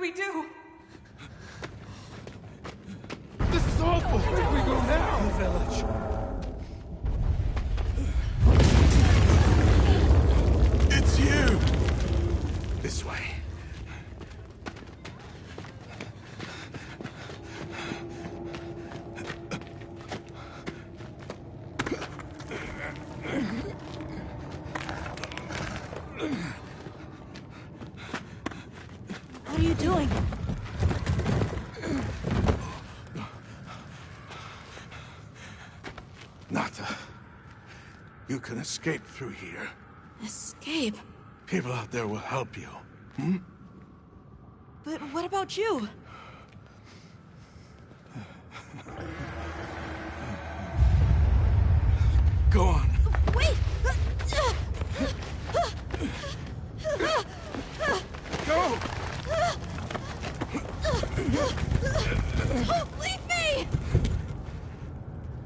we do? This is awful! Where do we go now? The village. It's you! This way. What are you doing? Nata, you can escape through here. Escape? People out there will help you. Hmm? But what about you? Go on. Wait! Go! Don't leave me!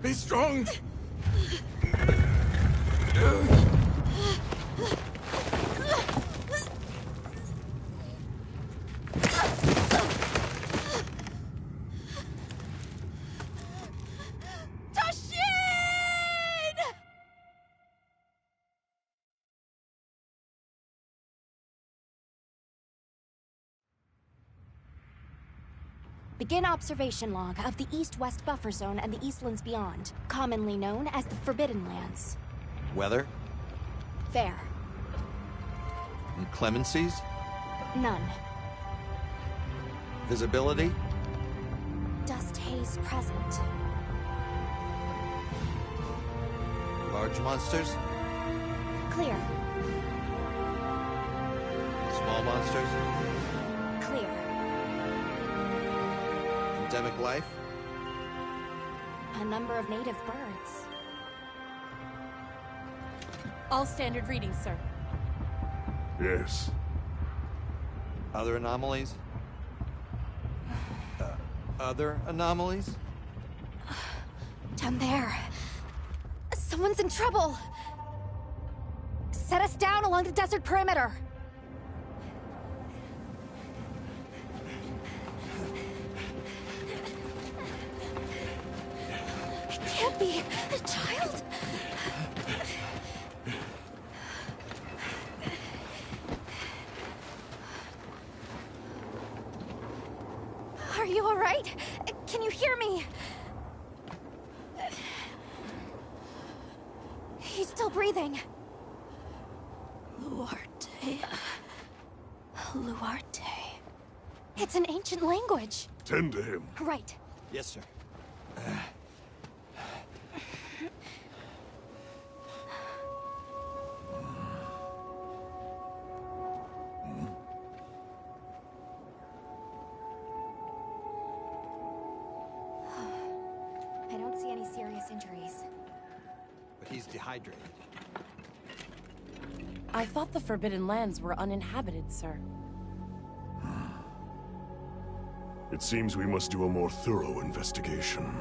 Be strong! Begin observation log of the East-West buffer zone and the Eastlands beyond, commonly known as the Forbidden Lands. Weather? Fair. Inclemencies? None. Visibility? Dust haze present. Large monsters? Clear. Small monsters? Clear. Endemic life? A number of native birds. All standard readings, sir. Yes. Other anomalies? Other anomalies? Down there. Someone's in trouble. Set us down along the desert perimeter. It can't be a child. Are you all right? Can you hear me? He's still breathing. Luarte. Luarte. It's an ancient language. Tend to him. Right. Yes, sir. I don't see any serious injuries. But he's dehydrated. I thought the Forbidden Lands were uninhabited, sir. It seems we must do a more thorough investigation.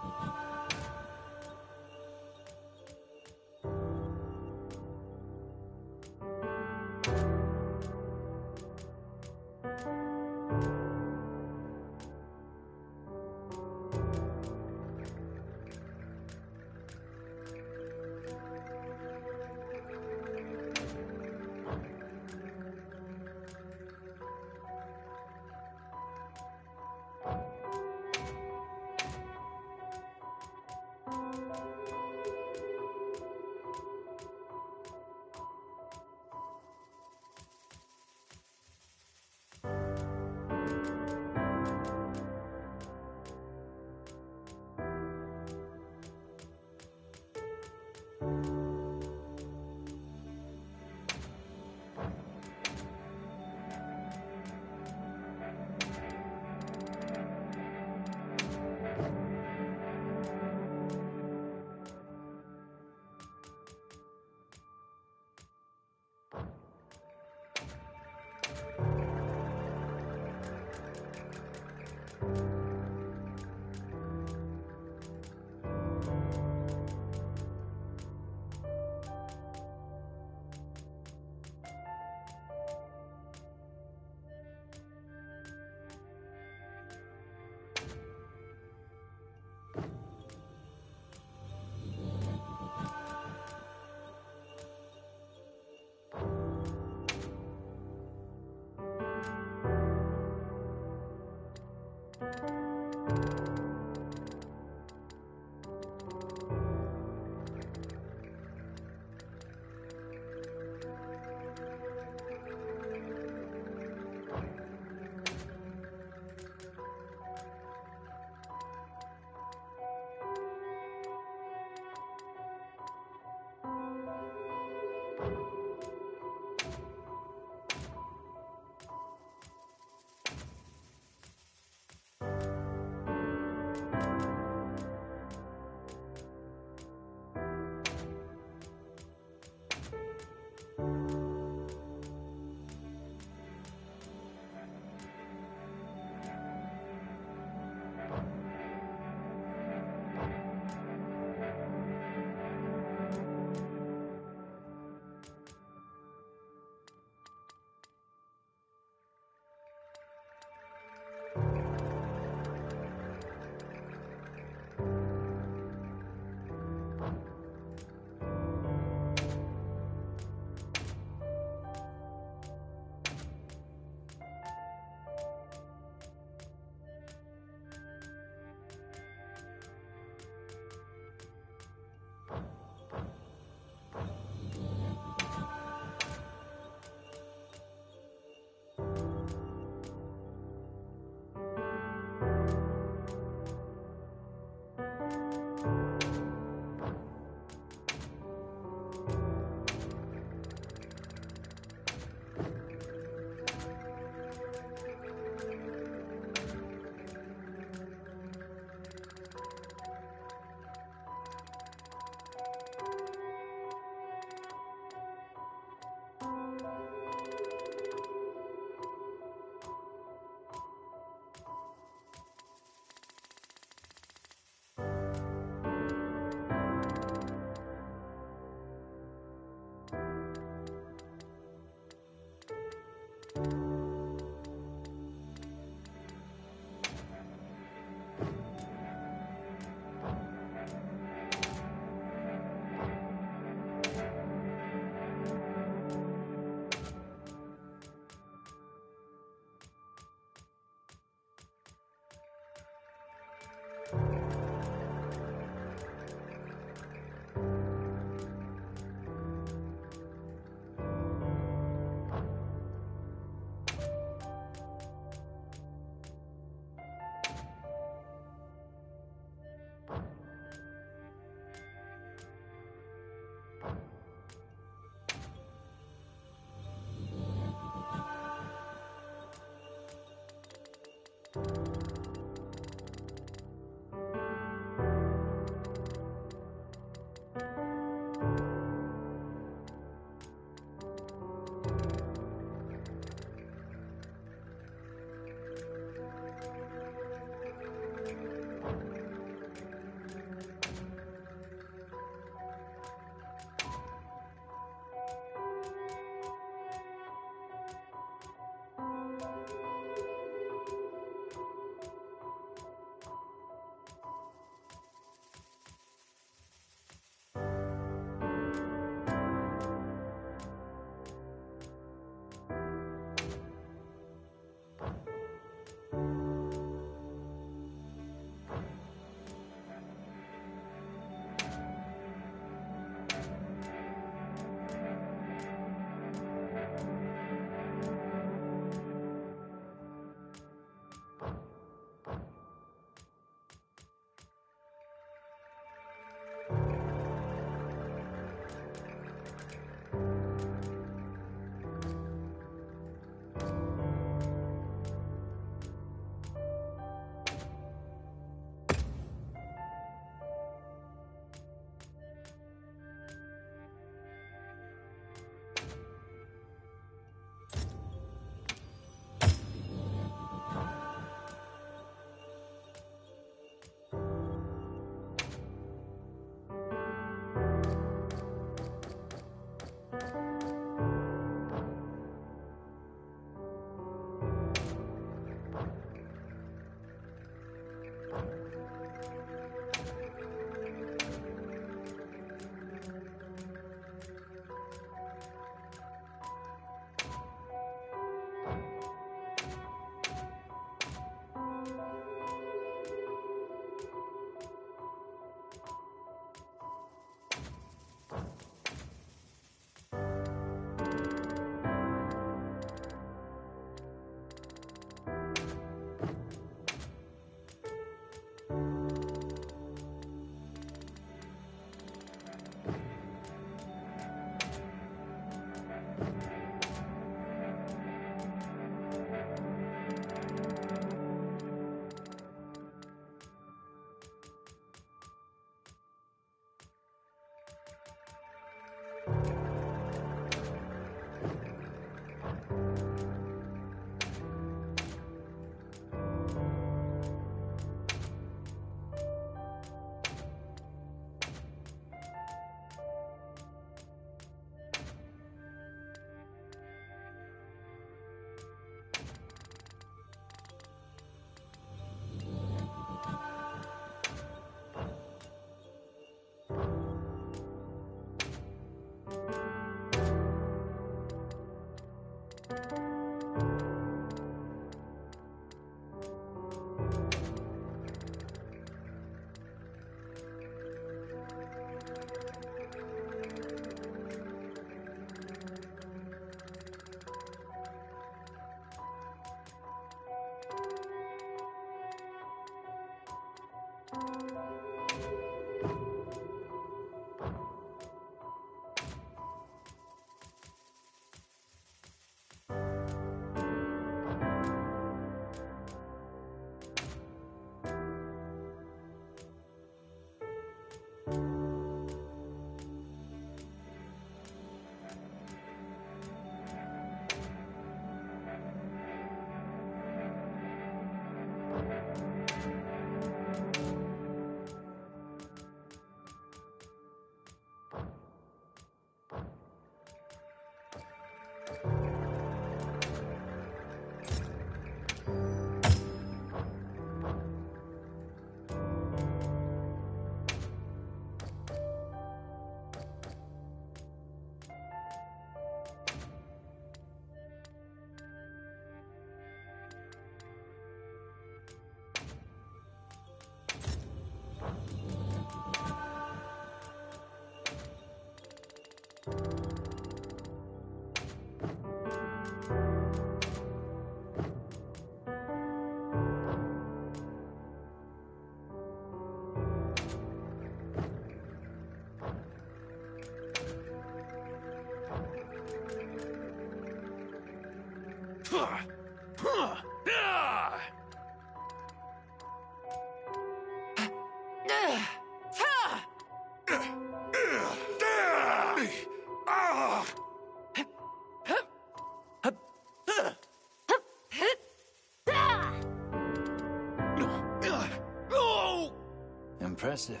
Impressive.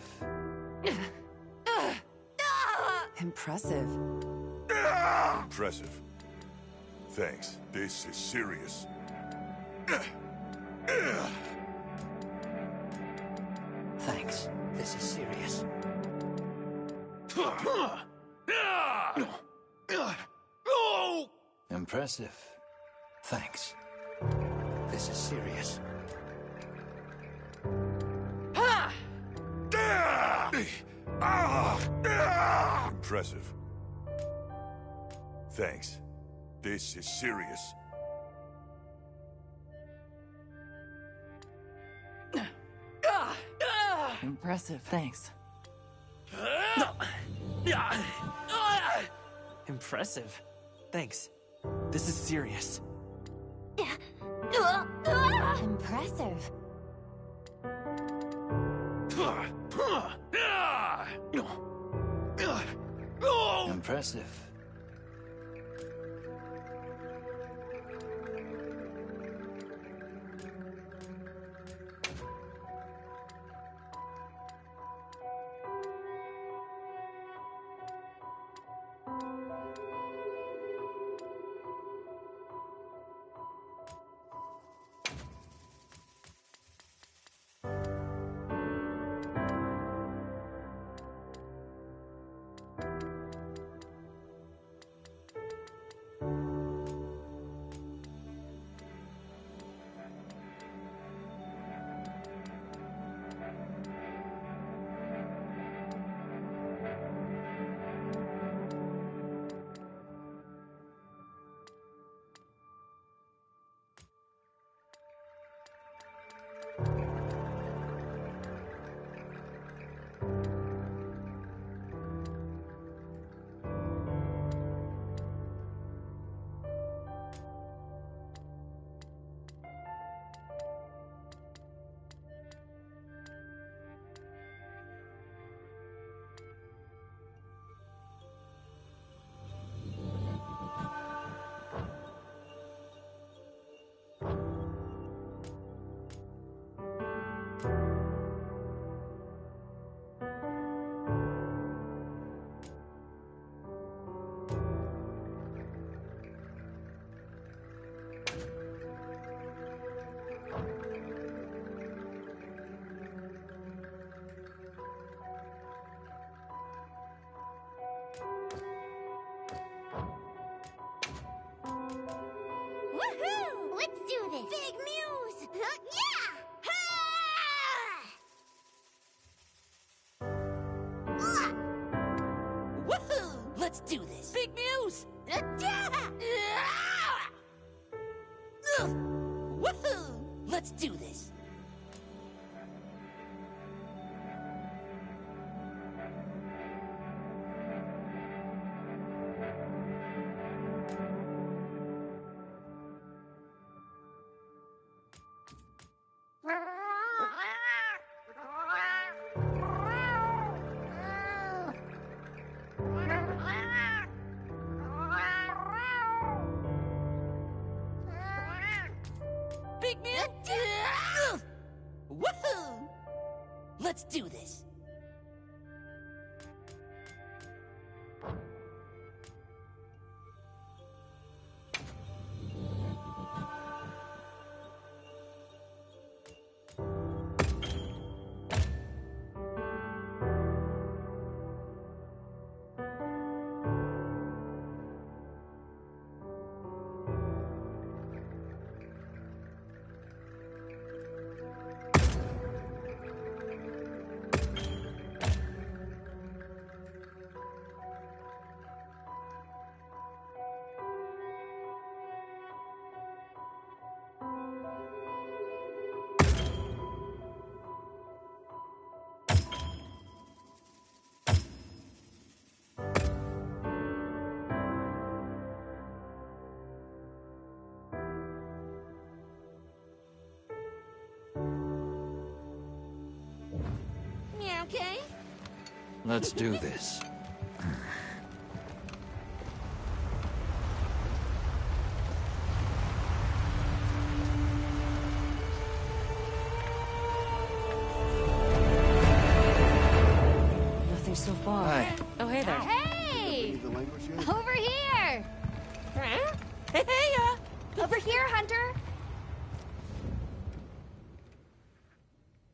Impressive. Impressive. Thanks. This is serious. Thanks. This is serious. Impressive. Thanks. This is serious. Impressive. Thanks. This is serious. Impressive. Thanks. Impressive. Thanks. This is serious. Impressive. Impressive. Woohoo! Let's do this! Big Muse! Yeah! Woohoo! Let's do this. Big Muse! Woohoo! Let's do this. Big Muse! Woohoo! Let's do this. Let's do this. Nothing so far. Hi. Oh, hey there. Hey! The language yet? Over here! Hey, Over here, Hunter!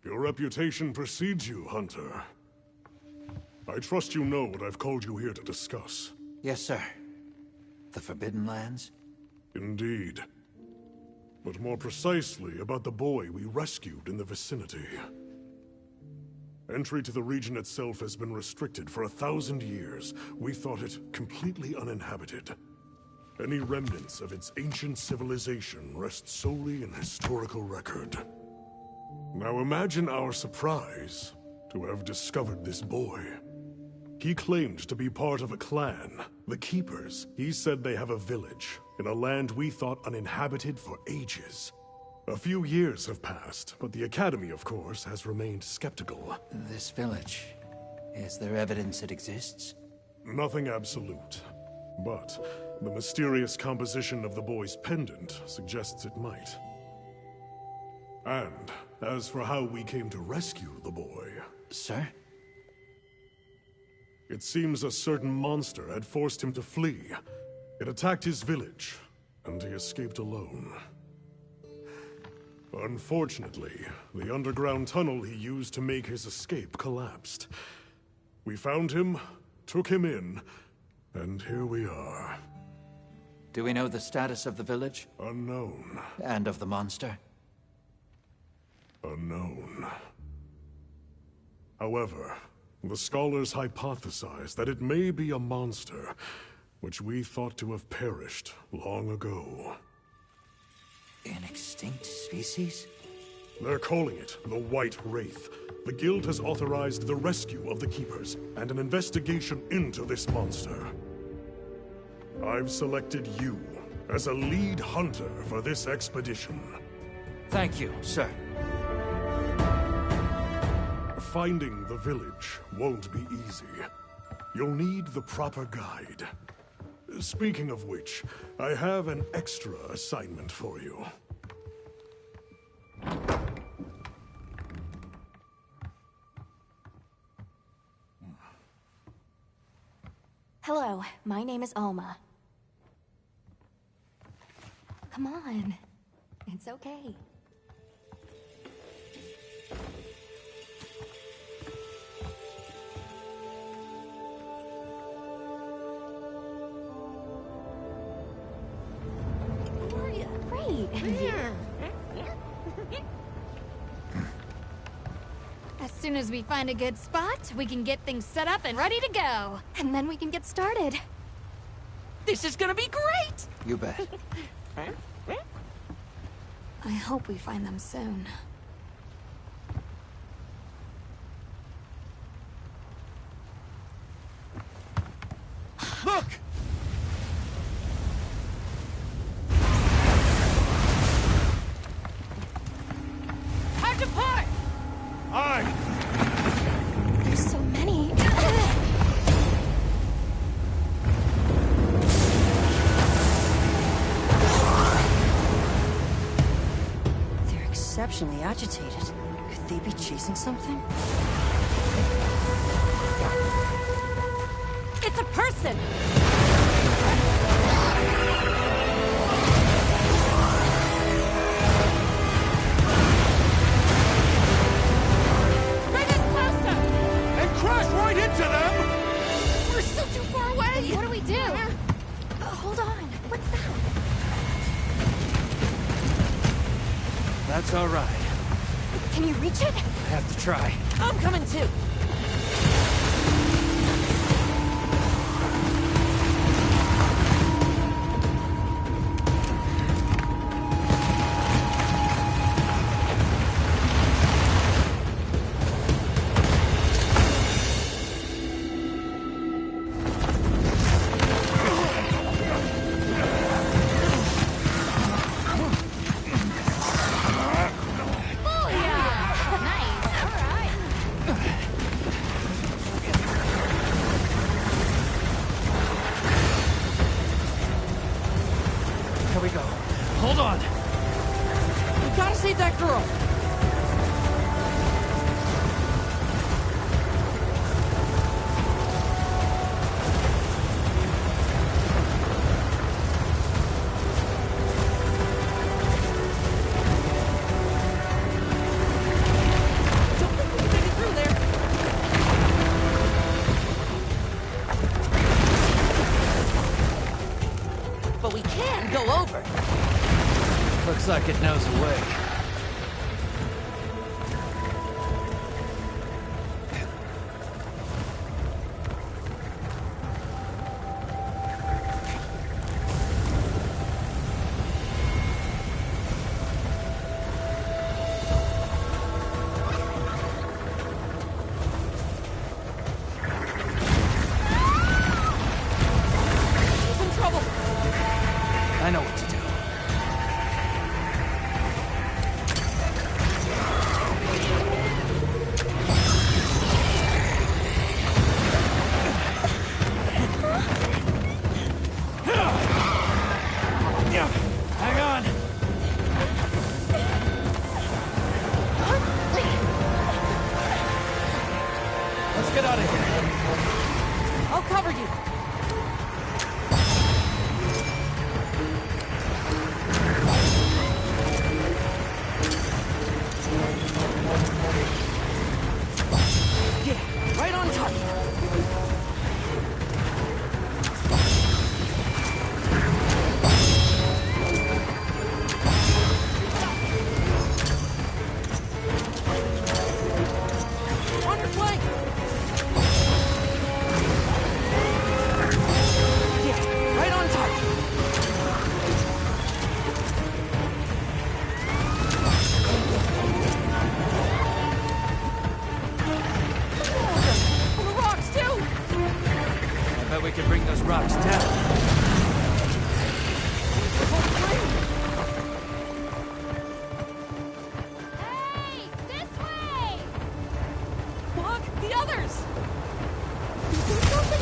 Your reputation precedes you, Hunter. I trust you know what I've called you here to discuss. Yes, sir. The Forbidden Lands? Indeed. But more precisely about the boy we rescued in the vicinity. Entry to the region itself has been restricted for 1,000 years. We thought it completely uninhabited. Any remnants of its ancient civilization rest solely in historical record. Now imagine our surprise to have discovered this boy. He claimed to be part of a clan, the Keepers. He said they have a village in a land we thought uninhabited for ages. A few years have passed, but the Academy, of course, has remained skeptical. This village. Is there evidence it exists? Nothing absolute, but the mysterious composition of the boy's pendant suggests it might. And as for how we came to rescue the boy, Sir? it seems a certain monster had forced him to flee. It attacked his village, and he escaped alone. Unfortunately, the underground tunnel he used to make his escape collapsed. We found him, took him in, and here we are. Do we know the status of the village? Unknown. And of the monster? Unknown. However, the scholars hypothesize that it may be a monster, which we thought to have perished long ago. An extinct species? They're calling it the White Wraith. The Guild has authorized the rescue of the Keepers and an investigation into this monster. I've selected you as a lead hunter for this expedition. Thank you, sir. Finding the village won't be easy. You'll need the proper guide. Speaking of which, I have an extra assignment for you. Hello, my name is Alma. Come on. It's okay. How are you? Great. And you? As soon as we find a good spot, we can get things set up and ready to go. And then we can get started. This is gonna be great! You bet. I hope we find them soon. Look! Time to part! Aye! There's so many. They're exceptionally agitated. Could they be chasing something? It's a person! Bring us closer! And crash right into them! We're still too far away! What do we do? Hold on. What's that? That's all right. Can you reach it? I have to try. I'm coming too! Nice. All right. save that girl! Looks like it knows a way. He's in trouble! I know what to do. Hang on! Let's get out of here. I'll cover you! Yeah, right on target! On your flank! Yeah, right on target! On the rocks, too! I bet we can bring those rocks down. Hey, this way! Look, the others! Arthur!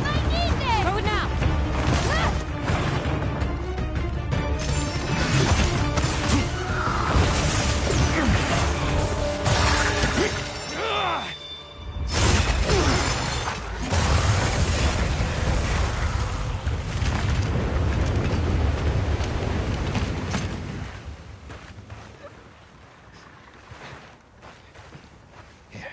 I need this! Throw it now! Here.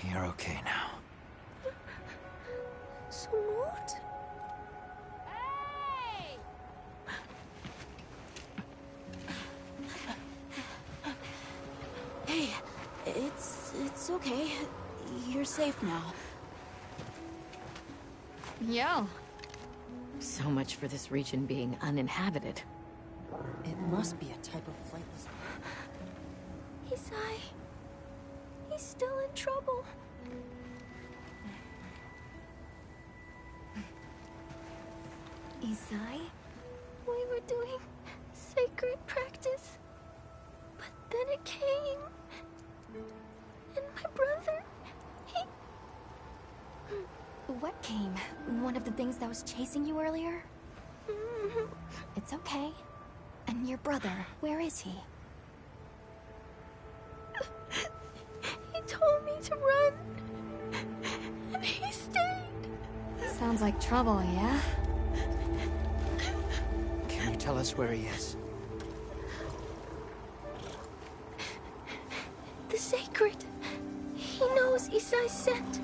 You're okay now. Smooth? Hey! Hey, it's okay. You're safe now. Yo. So much for this region being uninhabited. It must be a type of flightless. Isai. He's still in trouble. Isai? We were doing sacred practice. But then it came. And my brother, he... What came? One of the things that was chasing you earlier? It's okay. And your brother, where is he? He told me to run. And he stayed. Sounds like trouble, yeah? Can you tell us where he is? The sacred. He knows Isai's scent.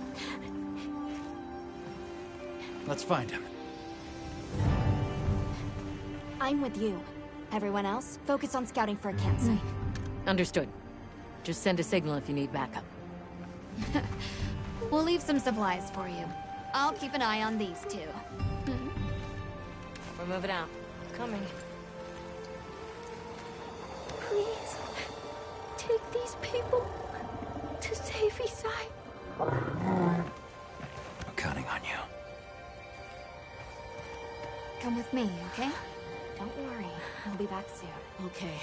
Let's find him. I'm with you. Everyone else, focus on scouting for a campsite. Understood. Just send a signal if you need backup. We'll leave some supplies for you. I'll keep an eye on these two. We're moving out. Coming. Please, take these people to save Isai. We're counting on you. Come with me, okay? Don't worry, I'll be back soon. Okay.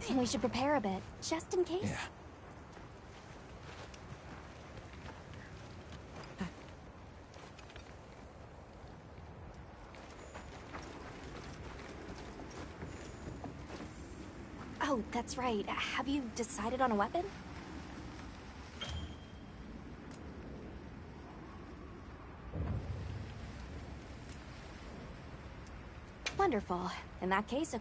We should prepare a bit, just in case. Yeah. Oh, that's right. Have you decided on a weapon? Wonderful. In that case,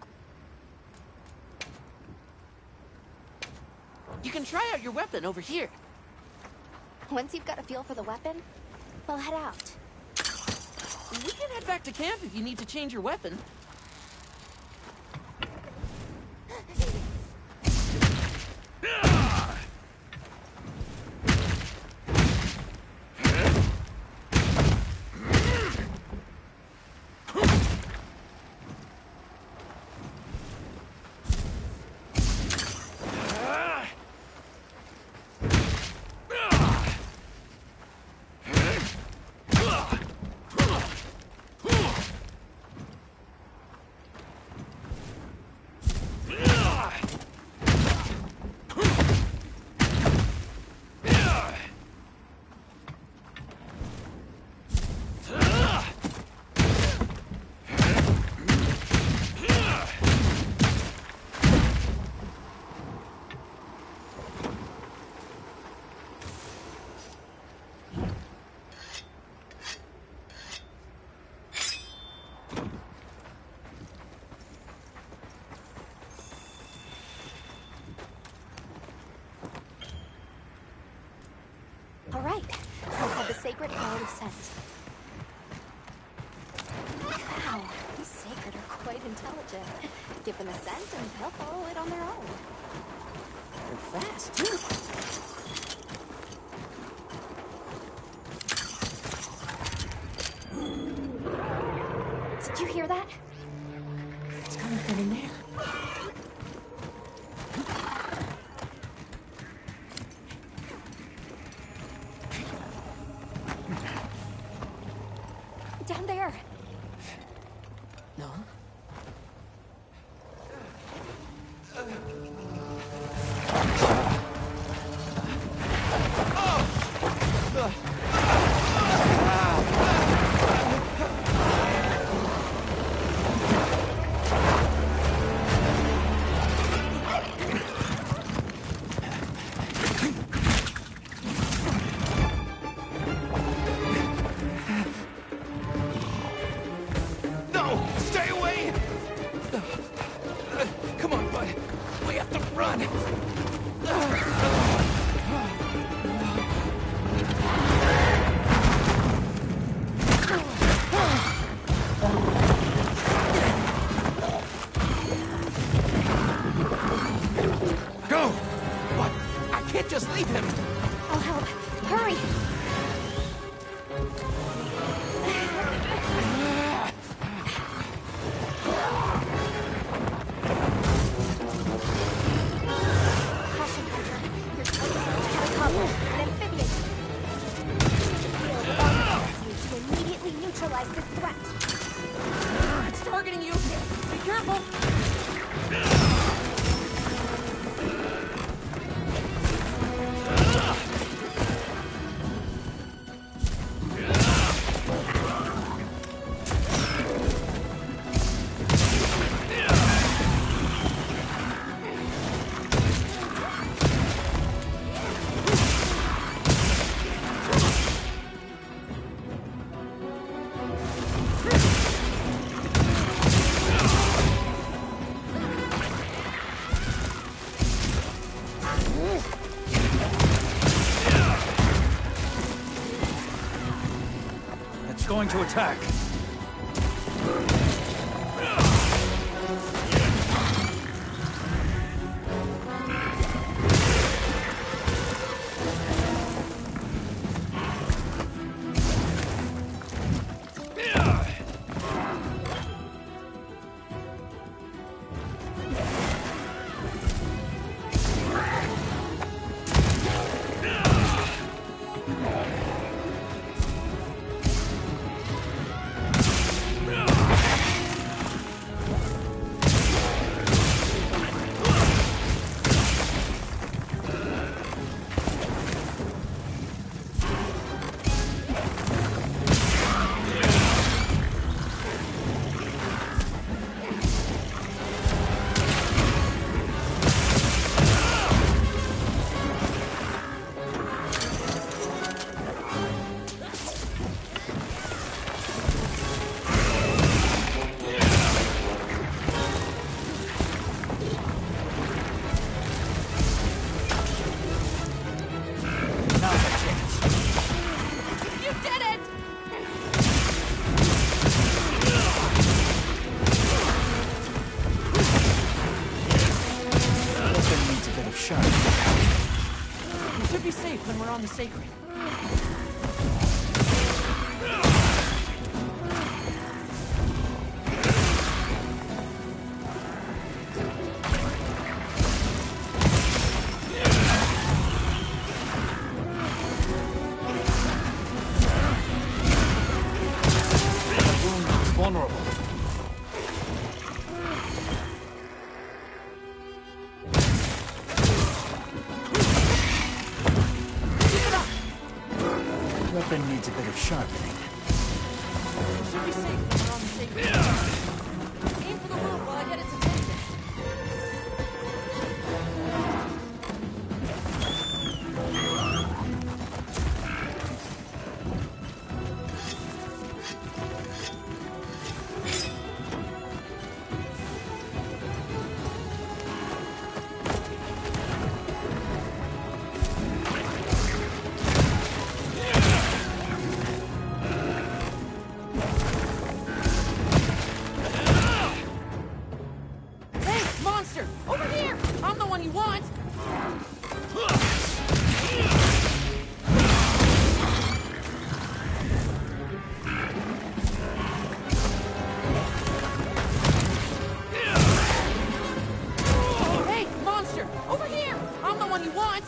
You can try out your weapon over here. once you've got a feel for the weapon, we'll head out. We can head back to camp if you need to change your weapon. All right, let's have the sacred cloud of scent. Wow, these sacred are quite intelligent. Give them a scent and they'll follow it on their own. They're fast, too. Did you hear that? It's coming from in there. Down there. No? No! Stay away! Come on, bud. We have to run! Go! What? I can't just leave him! I'll help. Hurry! Caution, Hunter. You're totally a cover. An amphibian. Shield allows you to immediately neutralize this threat. It's targeting you. Be careful. It's going to attack. of sharp. We should be safe when we're on the sacred. Vulnerable. Weapon needs a bit of sharpening. We should be safe when we're on the sacred. Aim for the rope while I get its attention. Over here! I'm the one you want! Hey, monster! Over here! I'm the one you want!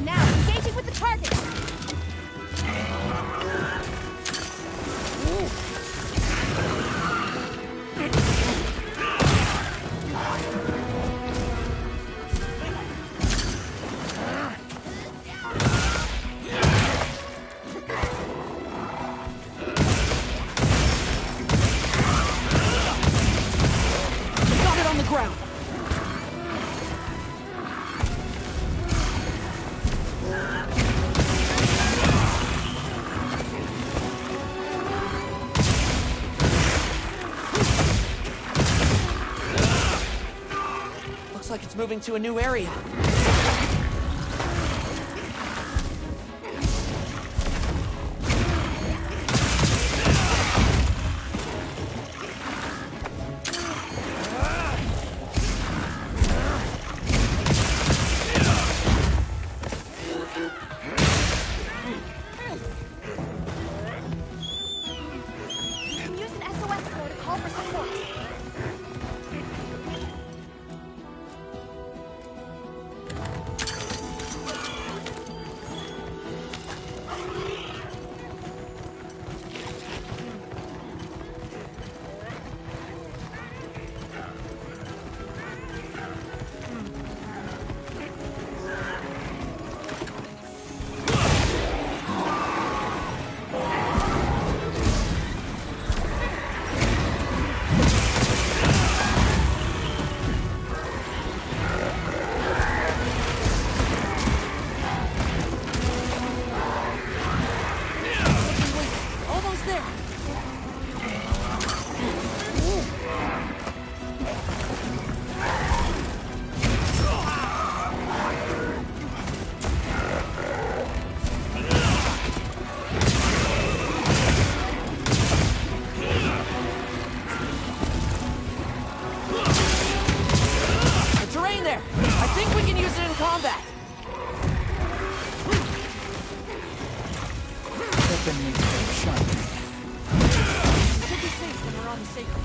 Now, engaging with the target! Got it on the ground! Looks like it's moving to a new area. You can use an SOS code to call for support. Almost there! The terrain there! I think we can use it in combat! Weapon needs a bit of sharpening. We should be safe when we're on the sacred.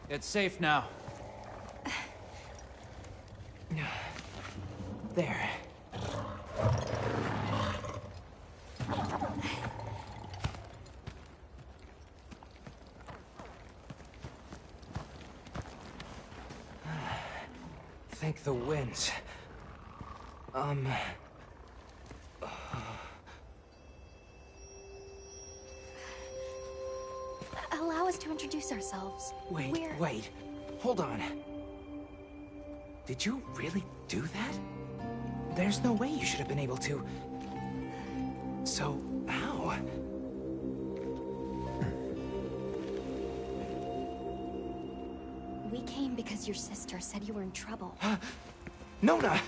It's safe now. There. Thank the winds. Allow us to introduce ourselves. Wait. Hold on. Did you really do that? There's no way you should have been able to. So, how? We came because your sister said you were in trouble. Nona!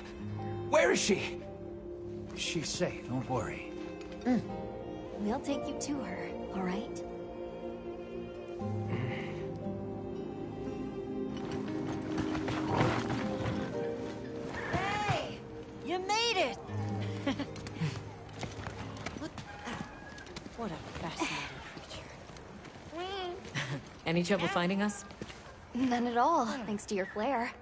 Where is she? She's safe, don't worry. We'll take you to her, all right? Hey! You made it! What a fascinating creature. Any trouble finding us? None at all, thanks to your flair.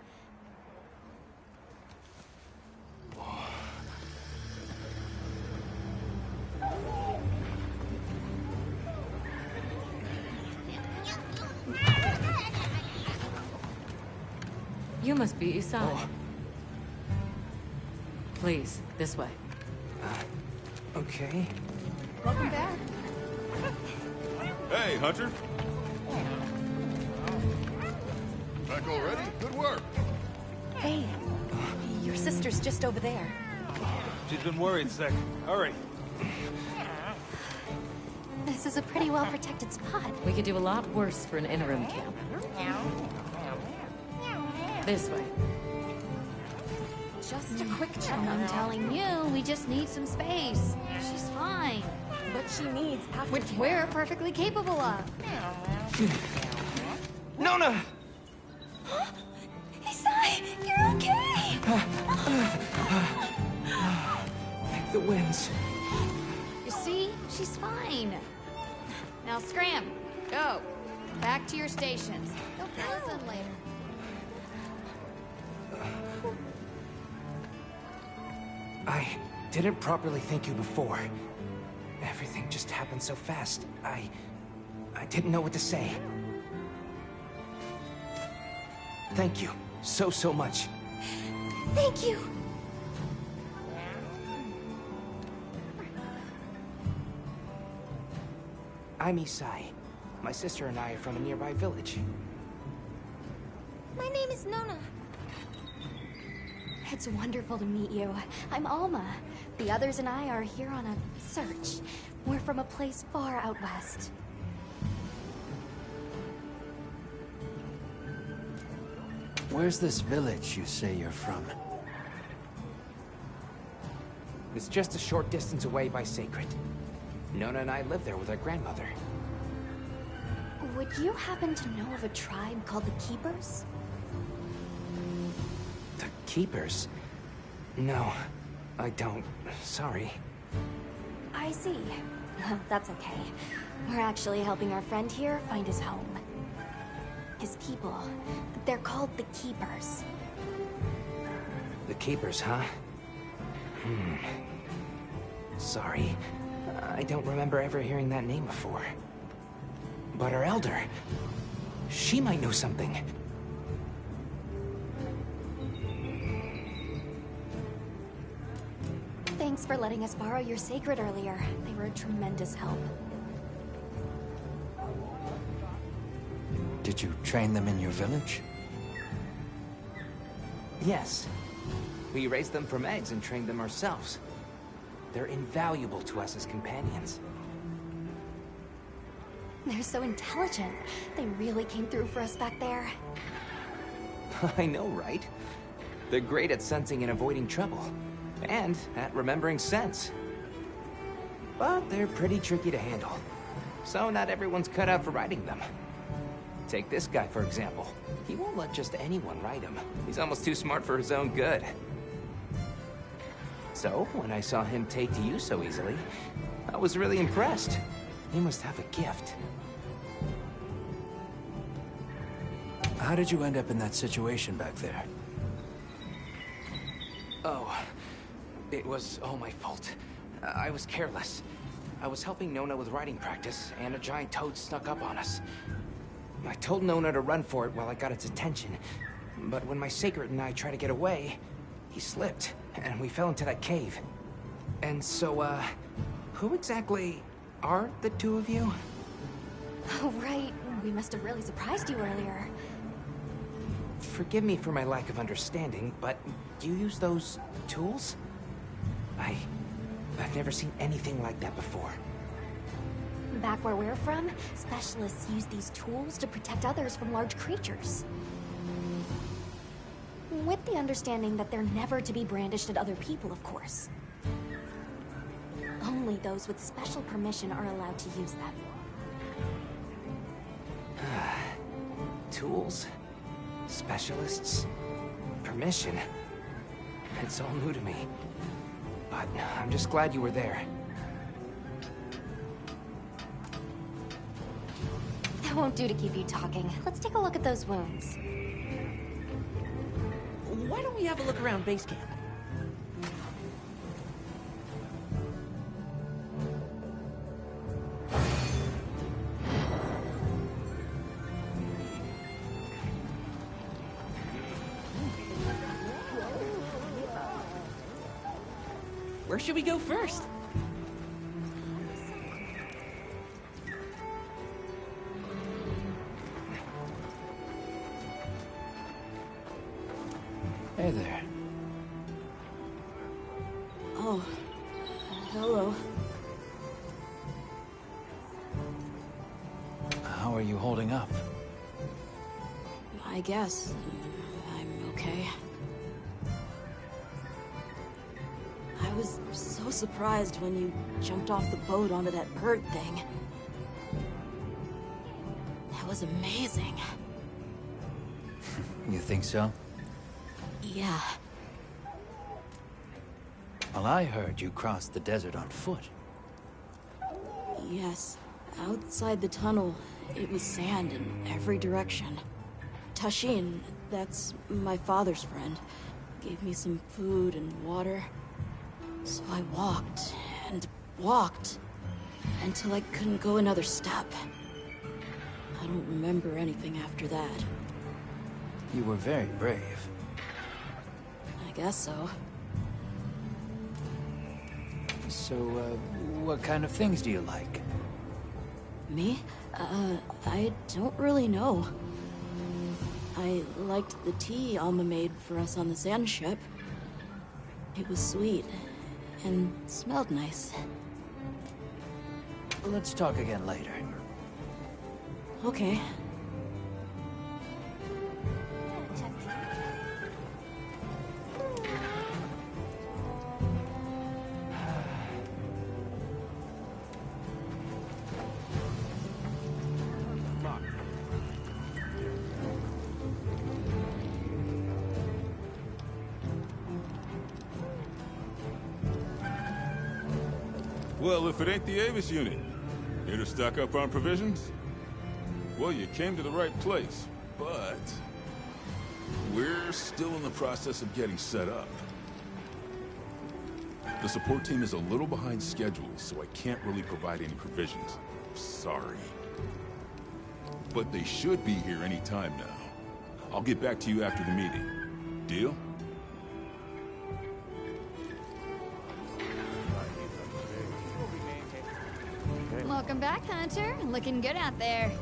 You must be Isai. Please, this way. Okay. Welcome back. Hey, Hunter. Back already? Good work. Hey, your sister's just over there. She's been worried, Sec. Hurry. This is a pretty well-protected spot. We could do a lot worse for an interim camp. This way. Just a quick check. I'm telling you, we just need some space. She's fine. But she needs aftercare. Which we're perfectly capable of. Nona! Isai, you're okay! Thank the winds. You see? She's fine. Now scram. Go. Back to your stations. They'll fill us in later. I didn't properly thank you before. Everything just happened so fast. I didn't know what to say. Thank you so much. Thank you! I'm Isai. My sister and I are from a nearby village. My name is Nona. It's wonderful to meet you. I'm Alma. The others and I are here on a search. We're from a place far out west. Where's this village you say you're from? It's just a short distance away by Sacred. Nona and I live there with our grandmother. Would you happen to know of a tribe called the Keepers? The Keepers? No, I don't. Sorry. I see. Well, that's okay. We're actually helping our friend here find his home. His people. They're called the Keepers. The Keepers, huh? Sorry. I don't remember ever hearing that name before. But our elder... she might know something. Thanks for letting us borrow your sacred earlier. They were a tremendous help. Did you train them in your village? Yes. We raised them from eggs and trained them ourselves. They're invaluable to us as companions. They're so intelligent. They really came through for us back there. I know, right? They're great at sensing and avoiding trouble. And at remembering scents. But they're pretty tricky to handle. So not everyone's cut out for riding them. Take this guy, for example. He won't let just anyone ride him. He's almost too smart for his own good. So, when I saw him take to you so easily, I was really impressed. He must have a gift. How did you end up in that situation back there? Oh, it was all my fault. I was careless. I was helping Nona with writing practice, and a giant toad snuck up on us. I told Nona to run for it while I got its attention, but when my sacred and I tried to get away, he slipped, and we fell into that cave. And so, who exactly are the two of you? Oh, right. We must have really surprised you earlier. Forgive me for my lack of understanding, but do you use those tools? I've never seen anything like that before. Back where we're from, specialists use these tools to protect others from large creatures. With the understanding that they're never to be brandished at other people, of course. Only those with special permission are allowed to use them. Tools? Specialists? Permission? It's all new to me. But I'm just glad you were there. That won't do to keep you talking. Let's take a look at those wounds. Why don't we have a look around base camp? Where should we go first? Hey there. Oh, hello. How are you holding up? I guess I'm okay. I was so surprised when you jumped off the boat onto that bird thing. That was amazing. You think so? Yeah. Well, I heard you crossed the desert on foot. Yes. Outside the tunnel, it was sand in every direction. Tashin, that's my father's friend, gave me some food and water. So I walked and walked until I couldn't go another step. I don't remember anything after that. You were very brave. I guess so. So, what kind of things do you like? Me? I don't really know. I liked the tea Alma made for us on the sand ship. It was sweet and smelled nice. Let's talk again later. Okay. Well, if it ain't the Avis unit, here to stock up on provisions? Well, you came to the right place, but we're still in the process of getting set up. The support team is a little behind schedule, so I can't really provide any provisions. Sorry. But they should be here any time now. I'll get back to you after the meeting. Deal? Welcome back, Hunter. Looking good out there.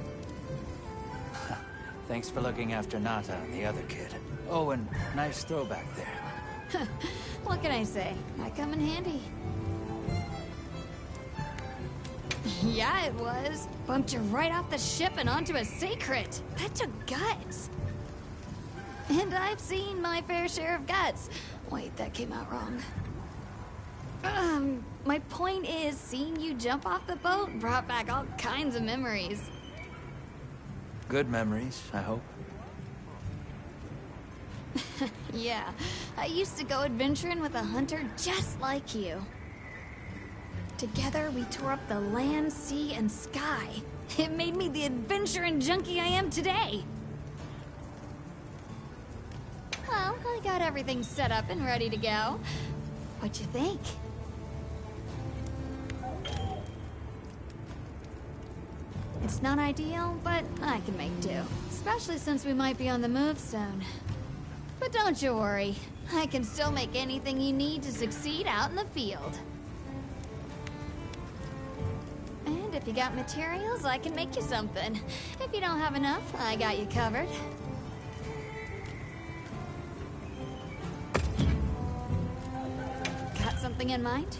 Thanks for looking after Nata and the other kid. Oh, and nice throwback there. What can I say? I come in handy. Yeah, it was. Bumped you right off the ship and onto a secret. That took guts. And I've seen my fair share of guts. Wait, that came out wrong. My point is, seeing you jump off the boat brought back all kinds of memories. Good memories, I hope. Yeah, I used to go adventuring with a hunter just like you. Together, we tore up the land, sea, and sky. It made me the adventuring junkie I am today. got everything set up and ready to go. What you think? It's not ideal, but I can make do. Especially since we might be on the move soon. But don't you worry. I can still make anything you need to succeed out in the field. And if you got materials, I can make you something. If you don't have enough, I got you covered. Got something in mind?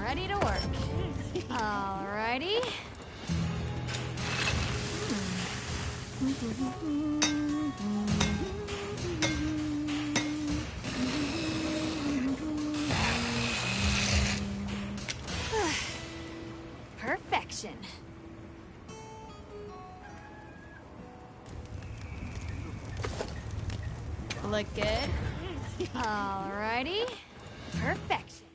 Ready to work. Alrighty. Perfection. Look good. Alrighty. Perfection.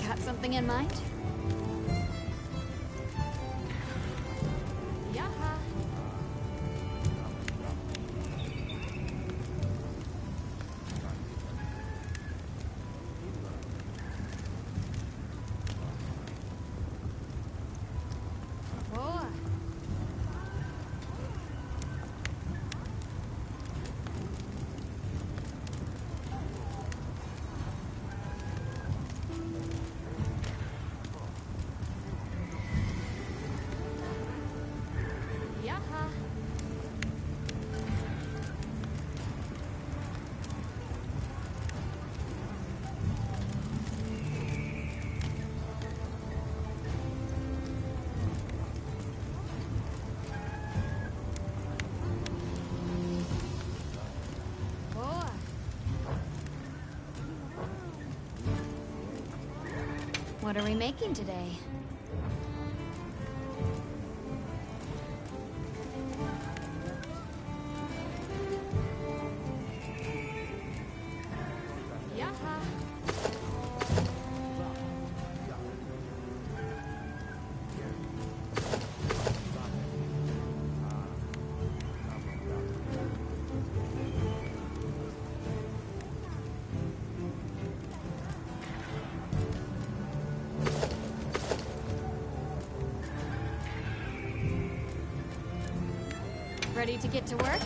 Got something in mind? Yaha. Boa. Yaha. Boa. What are we making today? Yaha. Ready to get to work?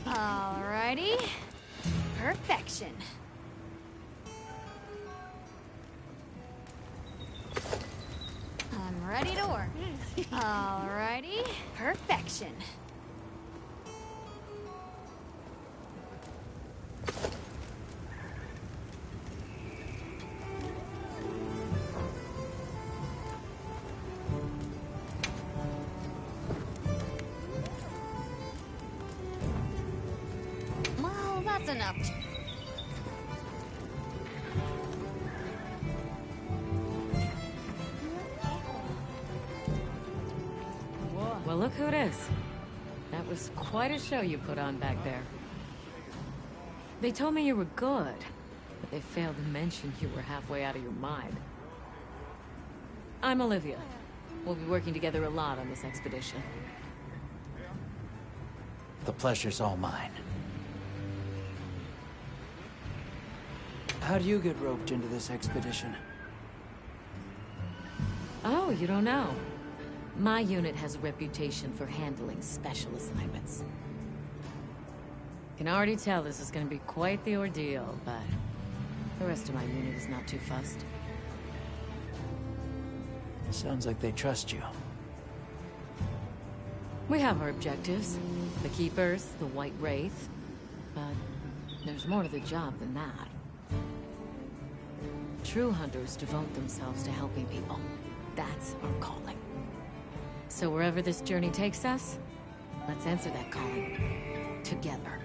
Alrighty. Perfection. I'm ready to work. Alrighty, perfection. Well, that's enough. Well, look who it is. That was quite a show you put on back there. They told me you were good, but they failed to mention you were halfway out of your mind. I'm Olivia. We'll be working together a lot on this expedition. The pleasure's all mine. How'd you get roped into this expedition? Oh, you don't know? My unit has a reputation for handling special assignments. Can already tell this is going to be quite the ordeal, but the rest of my unit is not too fussed. Sounds like they trust you. We have our objectives. The Keepers, the White Wraith. But there's more to the job than that. True hunters devote themselves to helping people. That's our calling. So wherever this journey takes us, let's answer that calling. Together.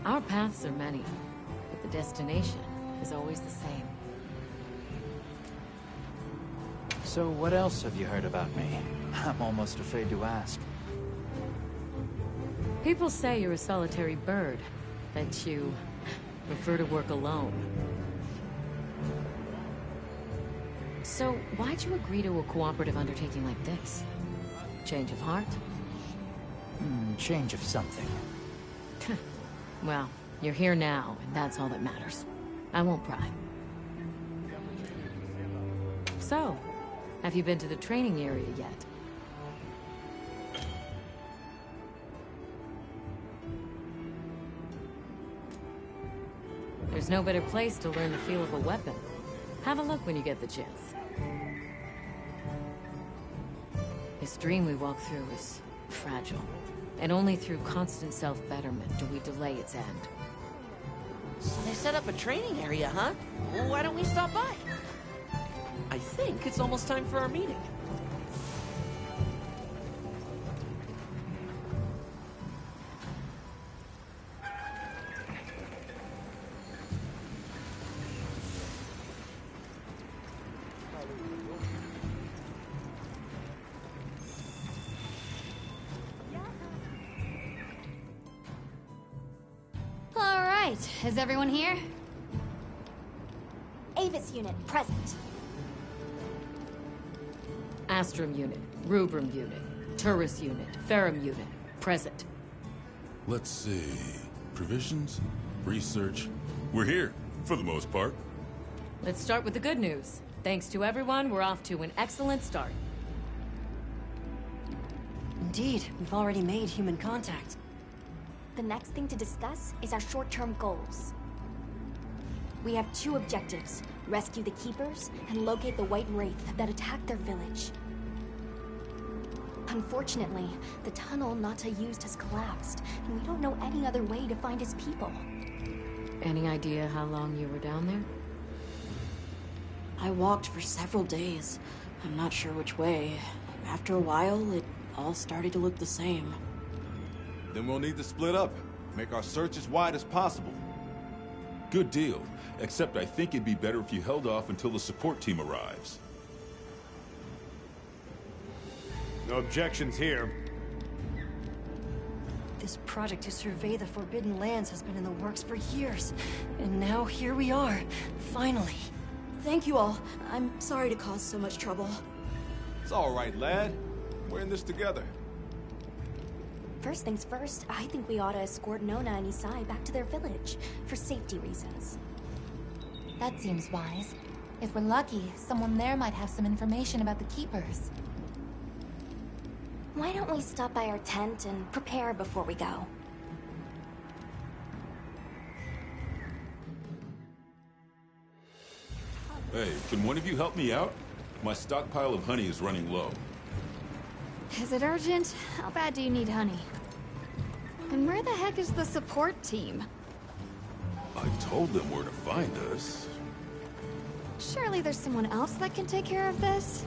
Our paths are many, but the destination is always the same. So what else have you heard about me? I'm almost afraid to ask. People say you're a solitary bird, that you prefer to work alone. So why'd you agree to a cooperative undertaking like this? Change of heart? Change of something. Well, you're here now, and that's all that matters. I won't pry. So, have you been to the training area yet? There's no better place to learn the feel of a weapon. Have a look when you get the chance. This dream we walk through is fragile. And only through constant self-betterment do we delay its end. So they set up a training area, huh? Why don't we stop by? I think it's almost time for our meeting. Is everyone here? Avis unit, present. Astrum unit, Rubrum unit, Turris unit, Ferrum unit, present. Let's see. Provisions? Research? We're here, for the most part. Let's start with the good news. Thanks to everyone, we're off to an excellent start. Indeed, we've already made human contact. The next thing to discuss is our short-term goals. We have two objectives: rescue the Keepers and locate the White Wraith that attacked their village. Unfortunately, the tunnel Nata used has collapsed, and we don't know any other way to find his people. Any idea how long you were down there? I walked for several days. I'm not sure which way. After a while, it all started to look the same. Then we'll need to split up. Make our search as wide as possible. Good deal. Except I think it'd be better if you held off until the support team arrives. No objections here. This project to survey the Forbidden Lands has been in the works for years. And now here we are, finally. Thank you all. I'm sorry to cause so much trouble. It's all right, lad. We're in this together. First things first, I think we ought to escort Nona and Isai back to their village, for safety reasons. That seems wise. If we're lucky, someone there might have some information about the Keepers. Why don't we stop by our tent and prepare before we go? Hey, can one of you help me out? My stockpile of honey is running low. Is it urgent? How bad do you need honey? And where the heck is the support team? I told them where to find us. Surely there's someone else that can take care of this?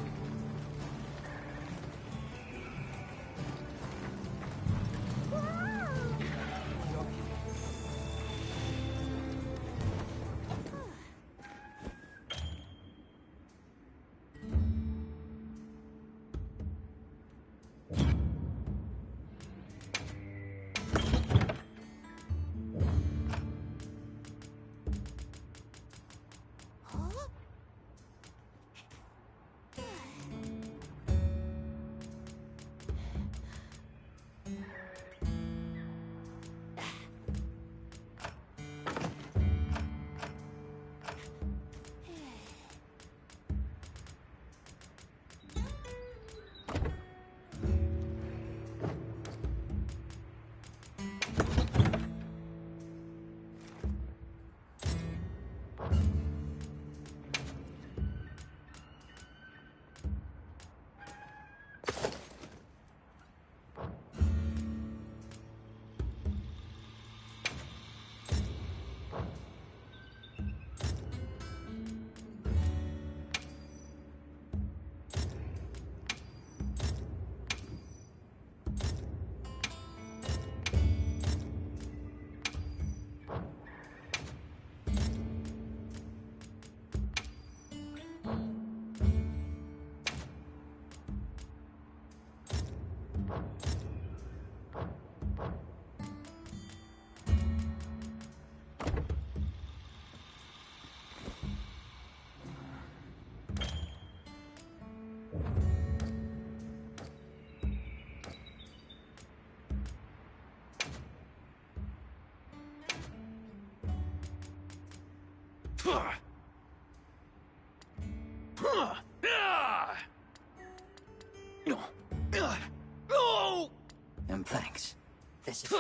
Thanks. This is...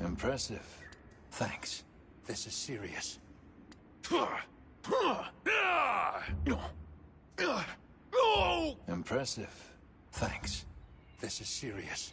Impressive. Thanks. This is serious. Impressive. Thanks. This is serious.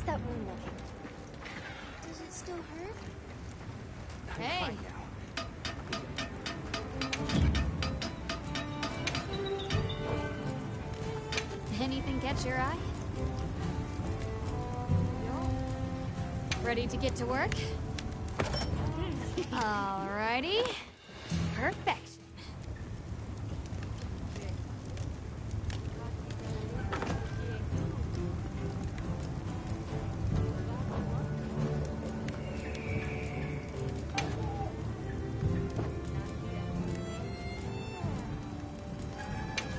that wound looking? Does it still hurt? Hey! Anything catch your eye? Ready to get to work? Alrighty. Perfect.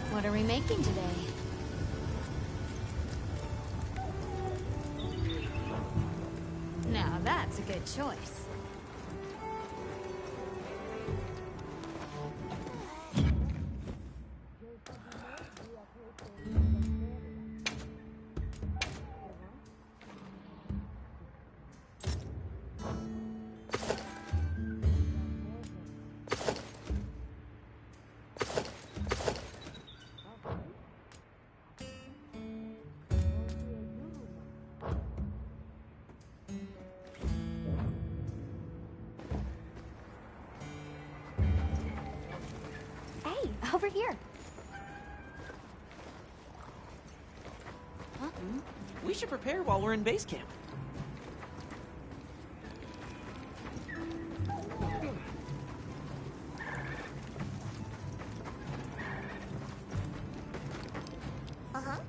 What are we making today? Now that's a good choice. Over here. Huh? We should prepare while we're in base camp. Uh-huh.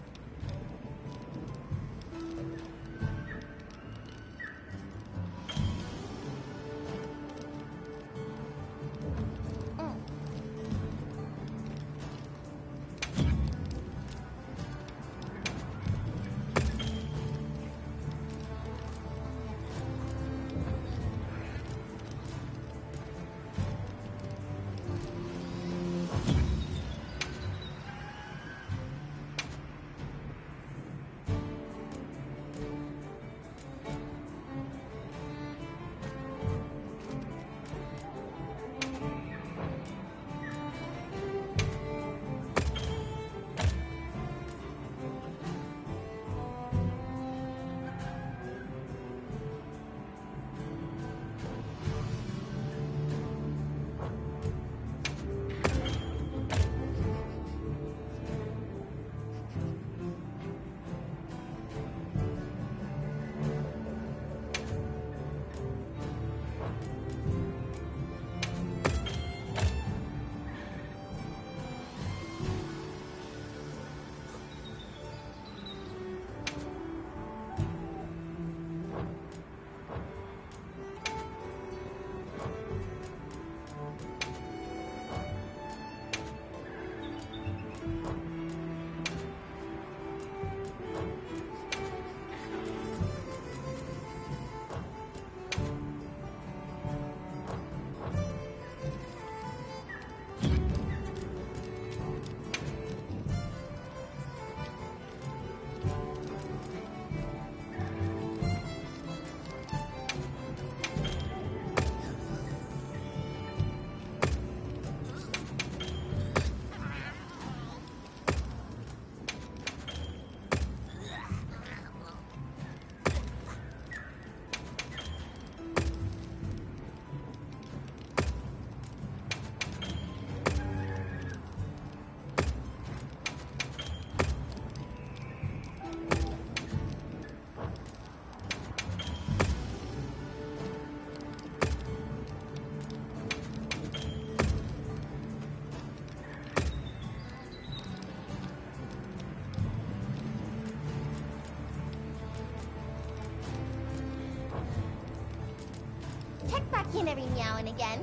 Check back in every now and again.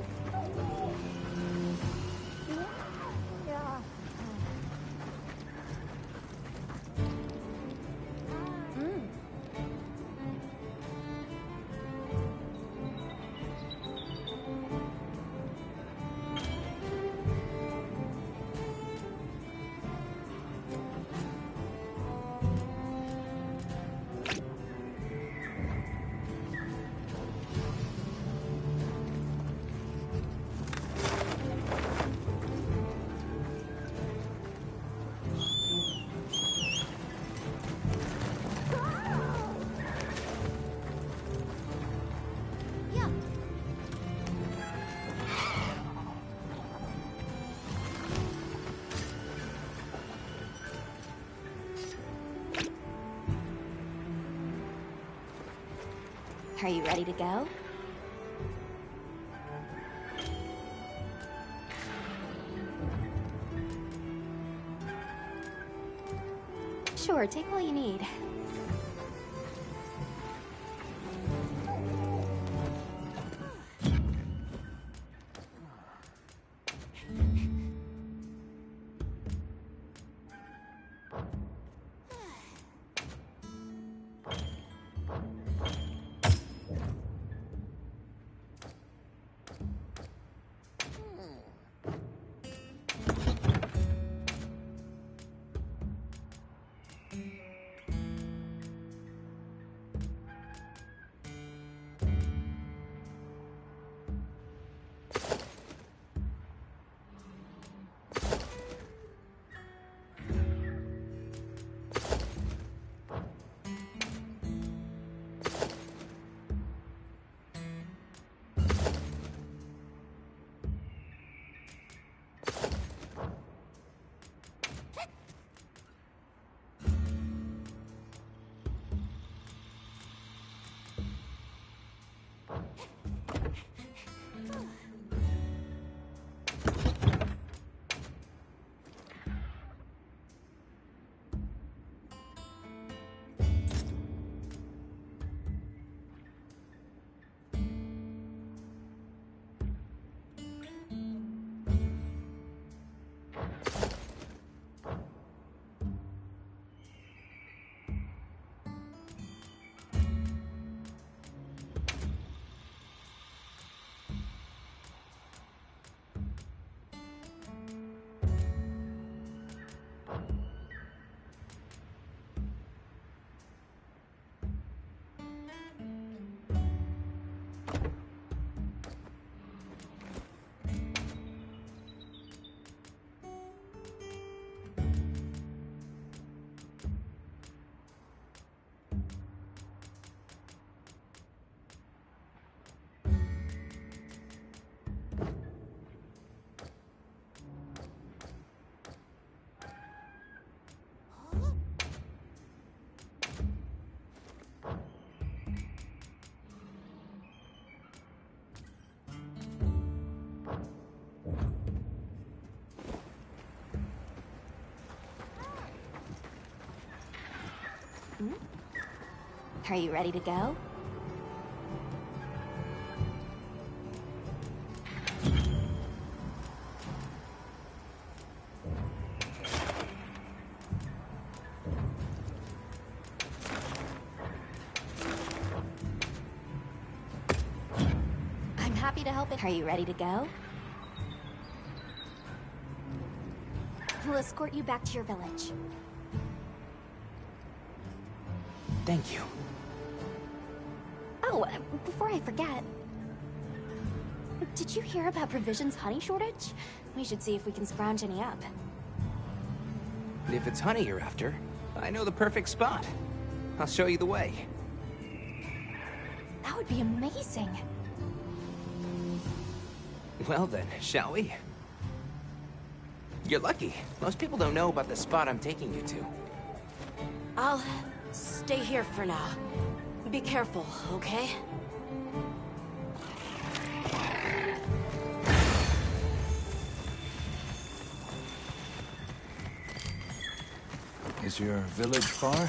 Are you ready to go? Sure, take all you need. Are you ready to go? I'm happy to help. Are you ready to go? We'll escort you back to your village. Thank you. Oh, before I forget, did you hear about Provision's honey shortage? We should see if we can scrounge any up. If it's honey you're after, I know the perfect spot. I'll show you the way. That would be amazing. Well then, shall we? You're lucky. Most people don't know about the spot I'm taking you to. I'll stay here for now. Be careful, okay? Is your village far?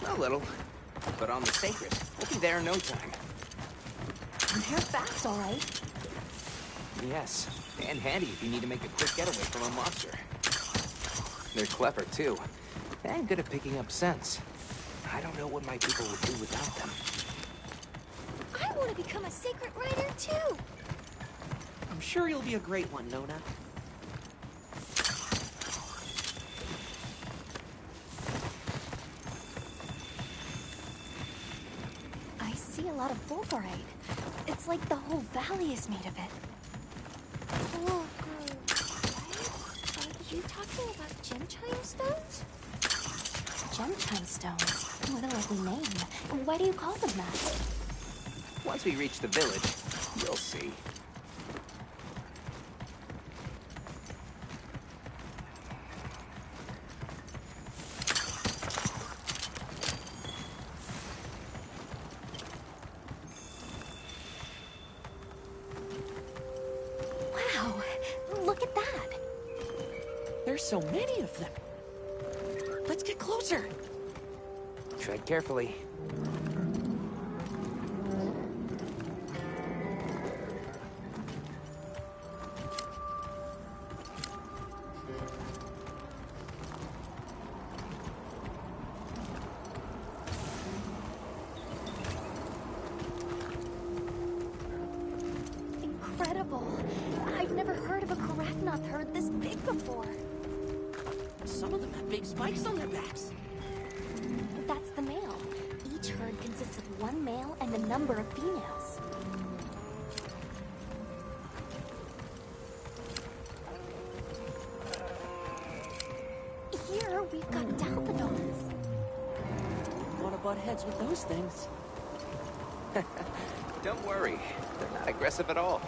A little, but on the sacred. We'll be there in no time. They're fast, all right. Yes, and handy if you need to make a quick getaway from a monster. They're clever, too, and good at picking up scents. I don't know what my people would do without them. I want to become a sacred rider, too. I'm sure you'll be a great one, Nona. I see a lot of fulgurite. It's like the whole valley is made of it. Are you talking about gem chime stones? Gem chime stones? What a lovely name. Why do you call them that? Once we reach the village, you'll see. There's so many of them. Let's get closer. Tread carefully. Incredible. I've never heard of a Karagnoth herd this big before. Some of them have big spikes on their backs. That's the male. Each herd consists of one male and a number of females. Here, we've got Dalphodons. Want to butt heads with those things? Don't worry, they're not aggressive at all.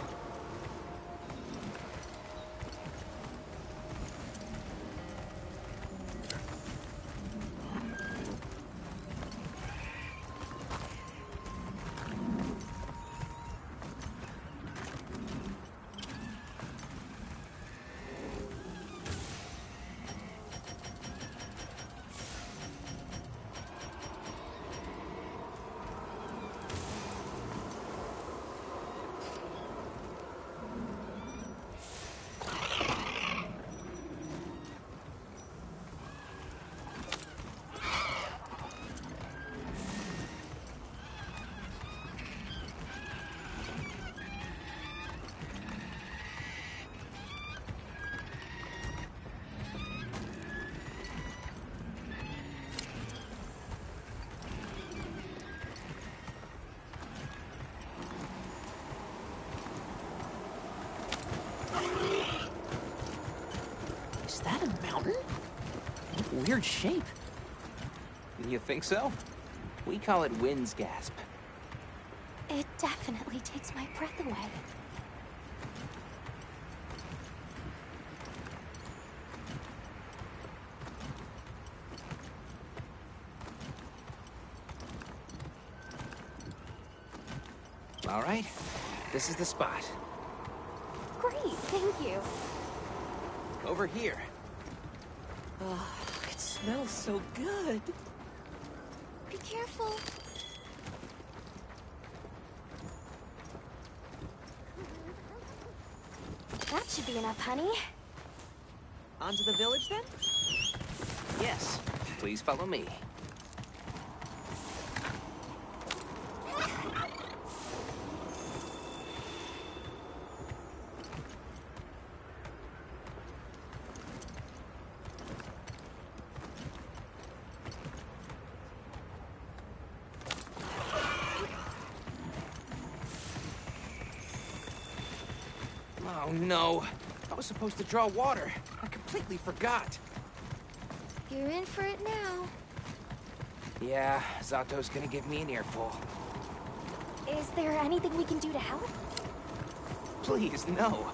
Is that a mountain? Weird shape. You think so? We call it Wind's Gasp. It definitely takes my breath away. All right, this is the spot. Great, thank you. Over here. Oh, it smells so good. Be careful. That should be enough, honey. On to the village, then? Yes, please follow me. Oh no, I was supposed to draw water. I completely forgot. You're in for it now. Yeah, Zato's gonna give me an earful. Is there anything we can do to help? Please, no.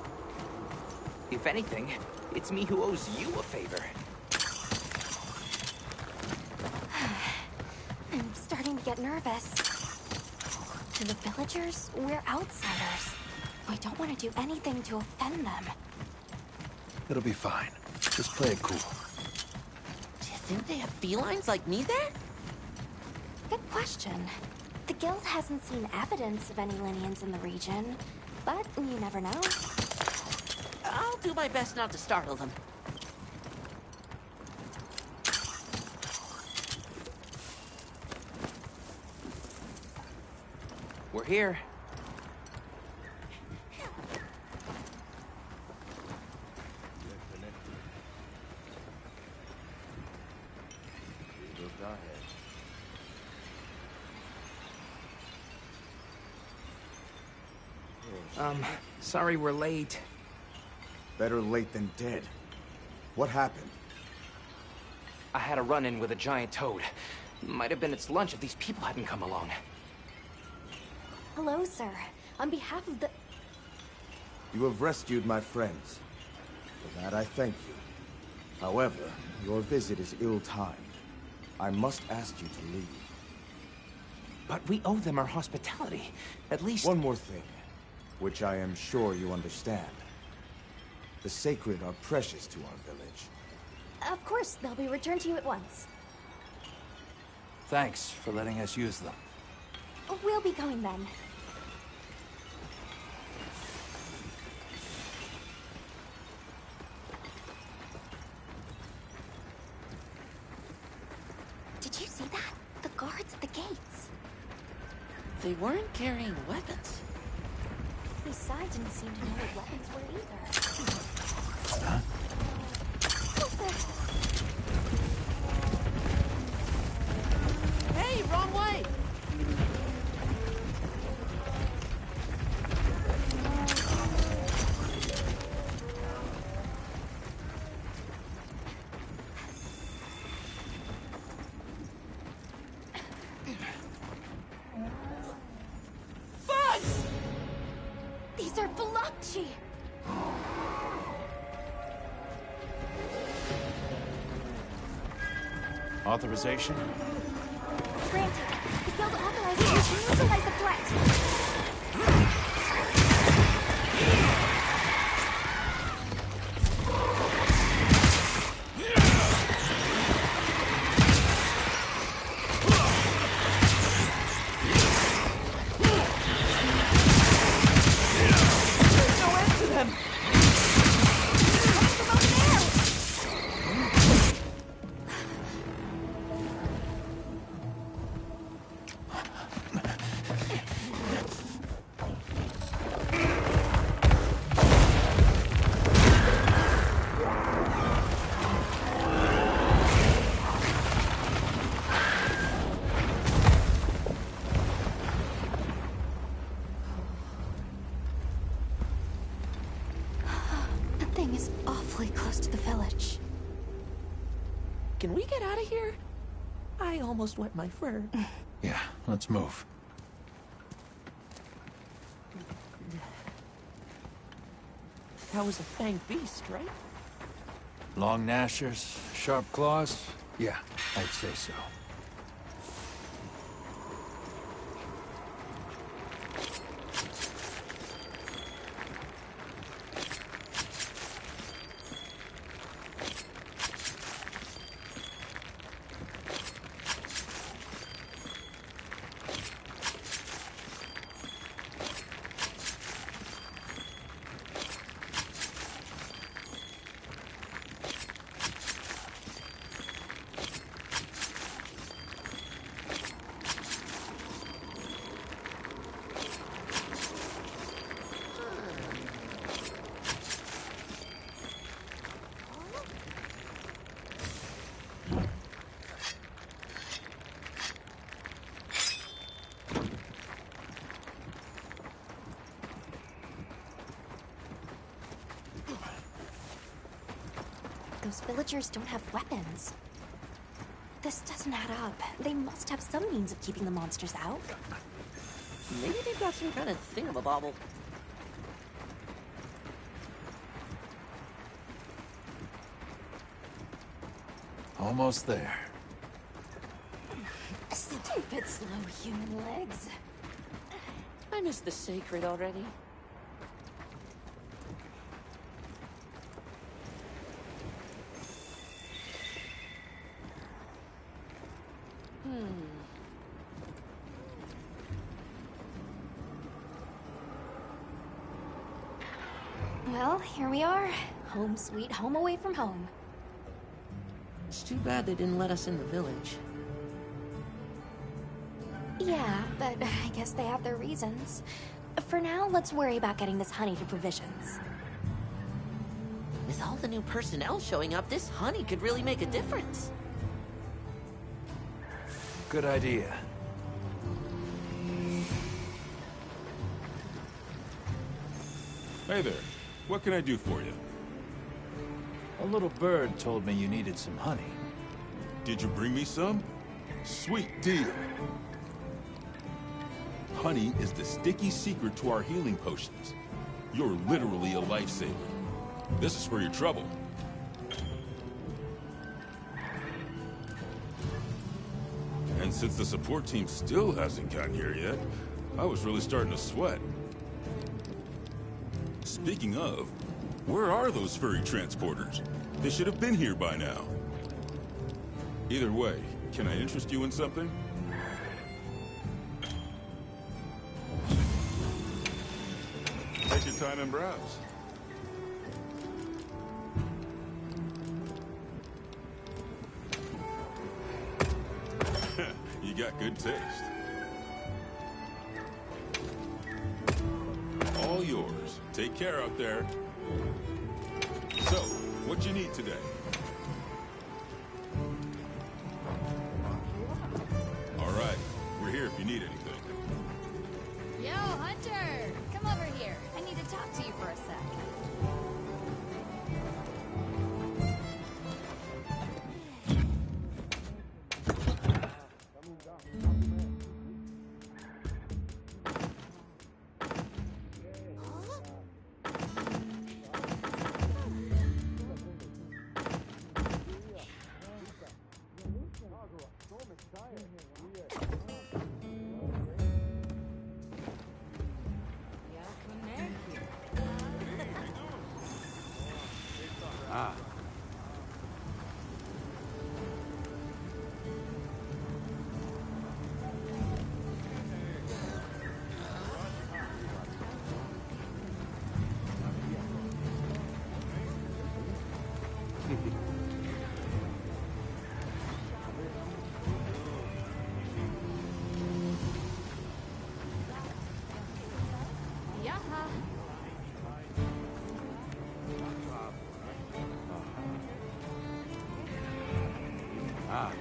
If anything, it's me who owes you a favor. I'm starting to get nervous. To the villagers, we're outsiders. We don't want to do anything to offend them. It'll be fine. Just play it cool. Do you think they have felines like me there? Good question. The guild hasn't seen evidence of any Linians in the region, but you never know. I'll do my best not to startle them. We're here. Sorry we're late. Better late than dead. What happened? I had a run-in with a giant toad. Might have been its lunch if these people hadn't come along. Hello, sir. On behalf of the... You have rescued my friends. For that I thank you. However, your visit is ill-timed. I must ask you to leave. But we owe them our hospitality. At least... One more thing, which I am sure you understand. The sacred are precious to our village. Of course, they'll be returned to you at once. Thanks for letting us use them. We'll be going then. Did you see that? The guards at the gates. They weren't carrying weapons. Besides, didn't seem to know what weapons were either. Huh? Hey, wrong way! Buzz! These are Velocci! Authorization? Granted, the guild authorizes you to neutralize the threat. There's no end to them! That thing is awfully close to the village. Can we get out of here? I almost wet my fur. Yeah, let's move. That was a fanged beast, right? Long gnashers, sharp claws? Yeah, I'd say so. Those villagers don't have weapons. This doesn't add up. They must have some means of keeping the monsters out. Maybe they've got some kind of thingamabobble. Almost there. Stupid slow human legs. I miss the sacred already. Well, here we are. Home sweet home away from home. It's too bad they didn't let us in the village. Yeah, but I guess they have their reasons. For now, let's worry about getting this honey to provisions. With all the new personnel showing up, this honey could really make a difference. Good idea. Hey there. What can I do for you? A little bird told me you needed some honey. Did you bring me some? Sweet deal. Honey is the sticky secret to our healing potions. You're literally a lifesaver. This is for your trouble. And since the support team still hasn't gotten here yet, I was really starting to sweat. Speaking of, Where are those furry transporters? They should have been here by now. Either way, can I interest you in something? Take your time and browse. You got good taste. All yours. Take care out there. So, what you need today? All right, we're here if you need anything. Yo, Hunter! Come over here. I need to talk to you for a sec. Ah. Ah.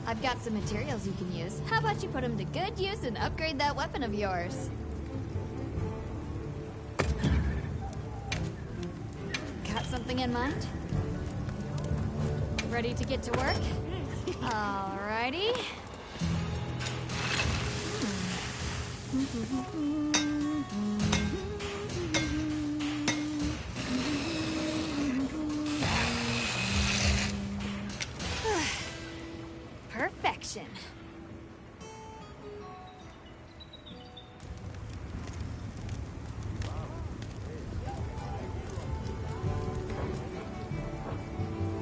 I've got some materials you can use. How about you put them to good use and upgrade that weapon of yours? Got something in mind? Ready to get to work? Alrighty. Perfection.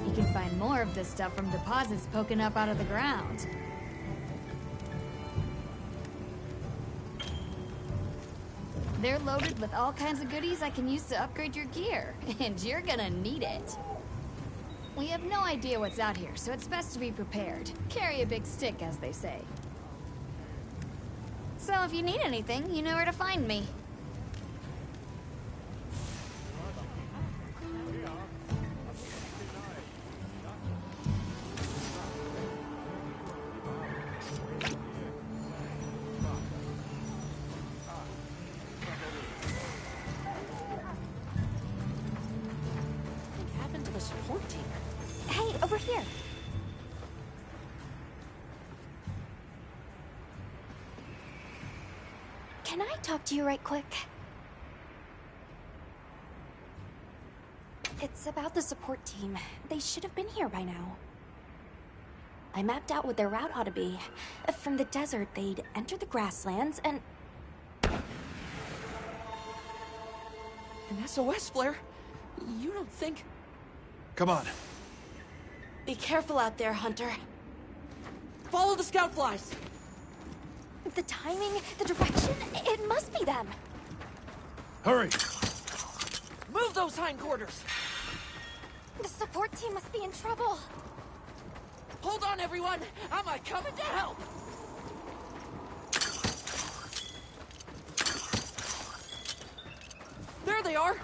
You can find more of this stuff from deposits poking up out of the ground. They're loaded with all kinds of goodies I can use to upgrade your gear, and you're gonna need it. We have no idea what's out here, so it's best to be prepared. Carry a big stick, as they say. So if you need anything, you know where to find me. What happened to the support team? Hey, over here. Can I talk to you right quick? It's about the support team. They should have been here by now. I mapped out what their route ought to be. From the desert, they'd enter the grasslands and... An SOS flare? You don't think... Come on. Be careful out there, Hunter. Follow the scout flies! The timing, the direction, it must be them. Hurry! Move those hindquarters! The support team must be in trouble. Hold on, everyone! I'm coming to help! There they are!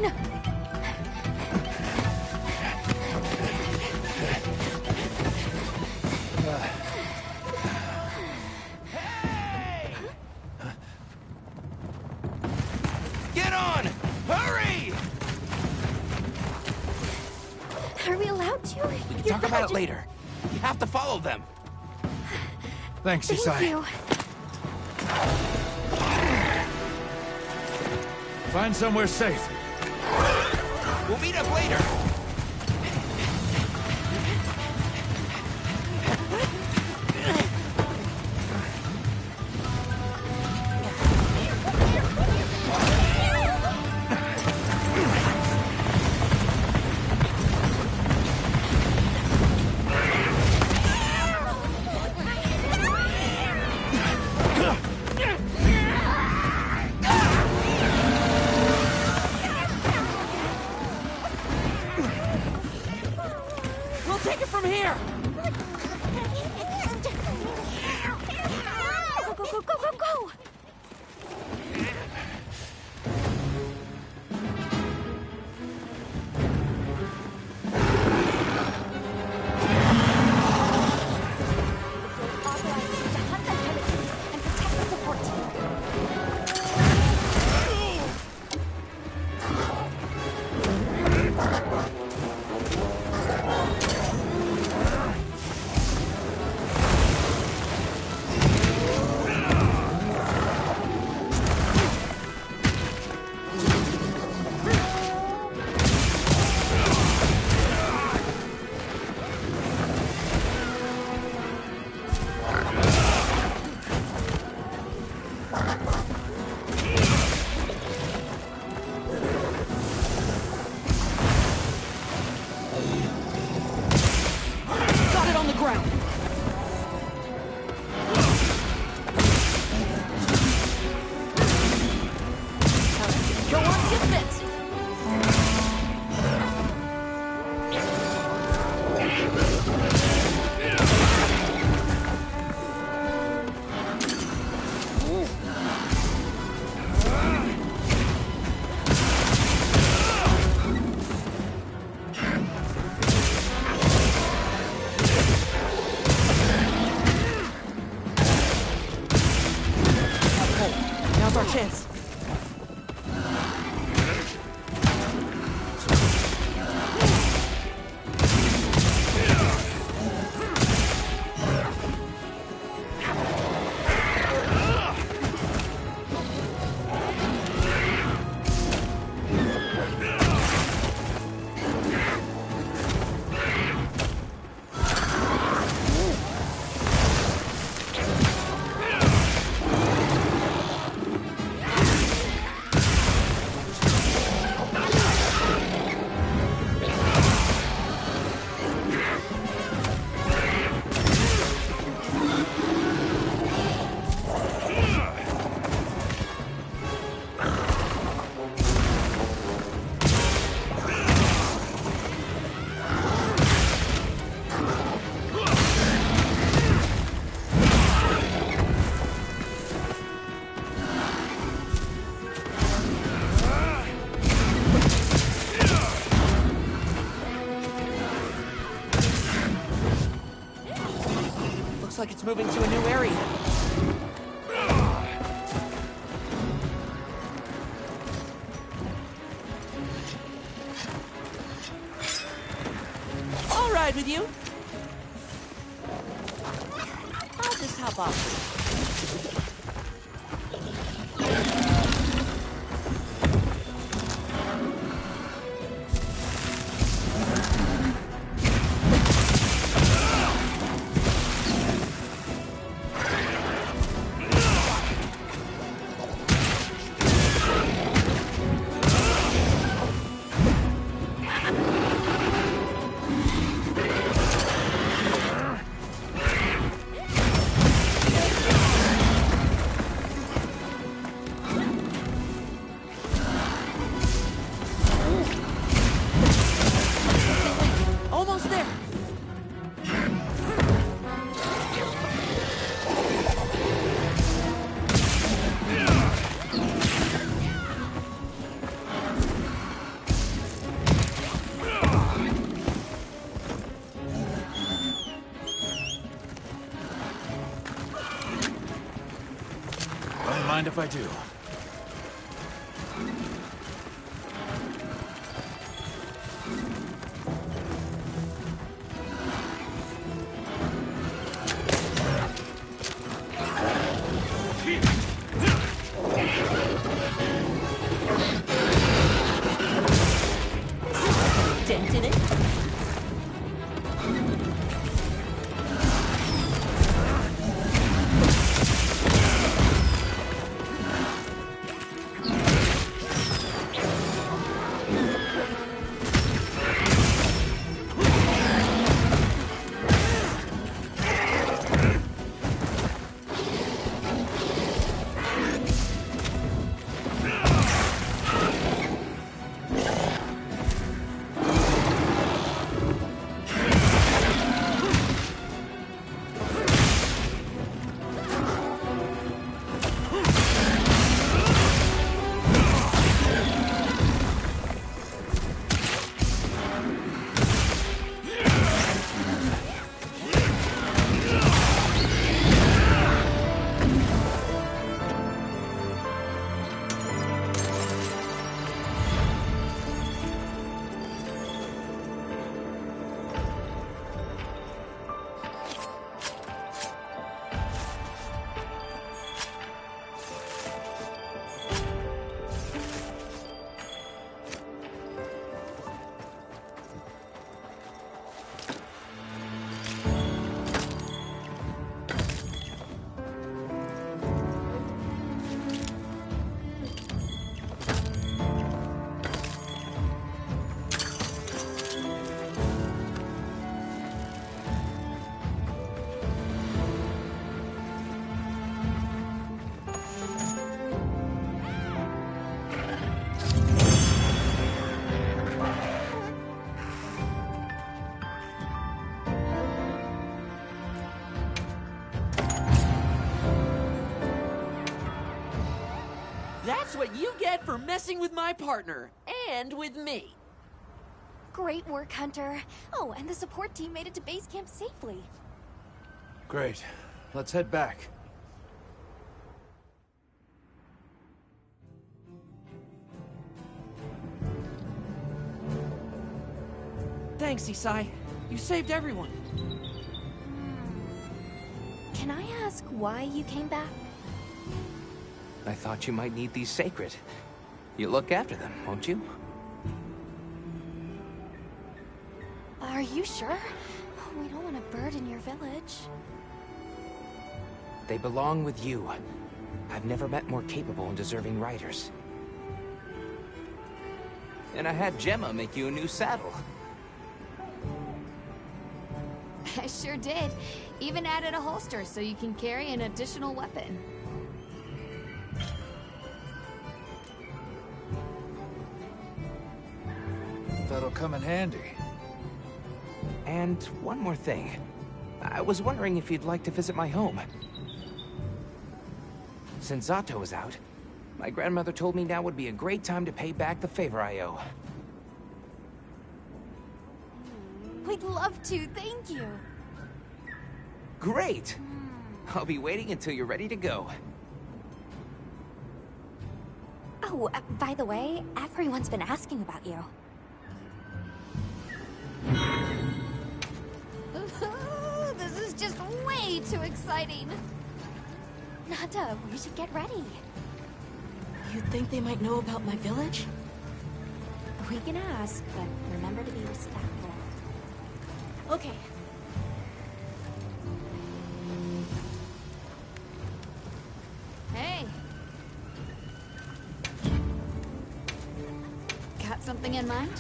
down! Get on! Hurry! Are we allowed to? We can talk about it later. We have to follow them. Thanks, Isai. Thank you. Find somewhere safe. We'll meet up later. Chance. Looks like it's moving to a new area. I'll ride with you. I'll just hop off. mind if I do? Dented it? That's what you get for messing with my partner. And with me. Great work, Hunter. Oh, and the support team made it to base camp safely. Great. Let's head back. Thanks, Isai. You saved everyone. Can I ask why you came back? I thought you might need these sacred. You look after them, won't you? Are you sure? We don't want to burden your village. They belong with you. I've never met more capable and deserving riders. And I had Gemma make you a new saddle. I sure did. Even added a holster so you can carry an additional weapon. That'll come in handy. And one more thing. I was wondering if you'd like to visit my home. Since Zato is out, my grandmother told me now would be a great time to pay back the favor I owe. We'd love to, thank you. Great! I'll be waiting until you're ready to go. Oh, by the way, everyone's been asking about you. This is just way too exciting. Nata, we should get ready. You think they might know about my village? We can ask, but remember to be respectful. Okay. Hey. Got something in mind?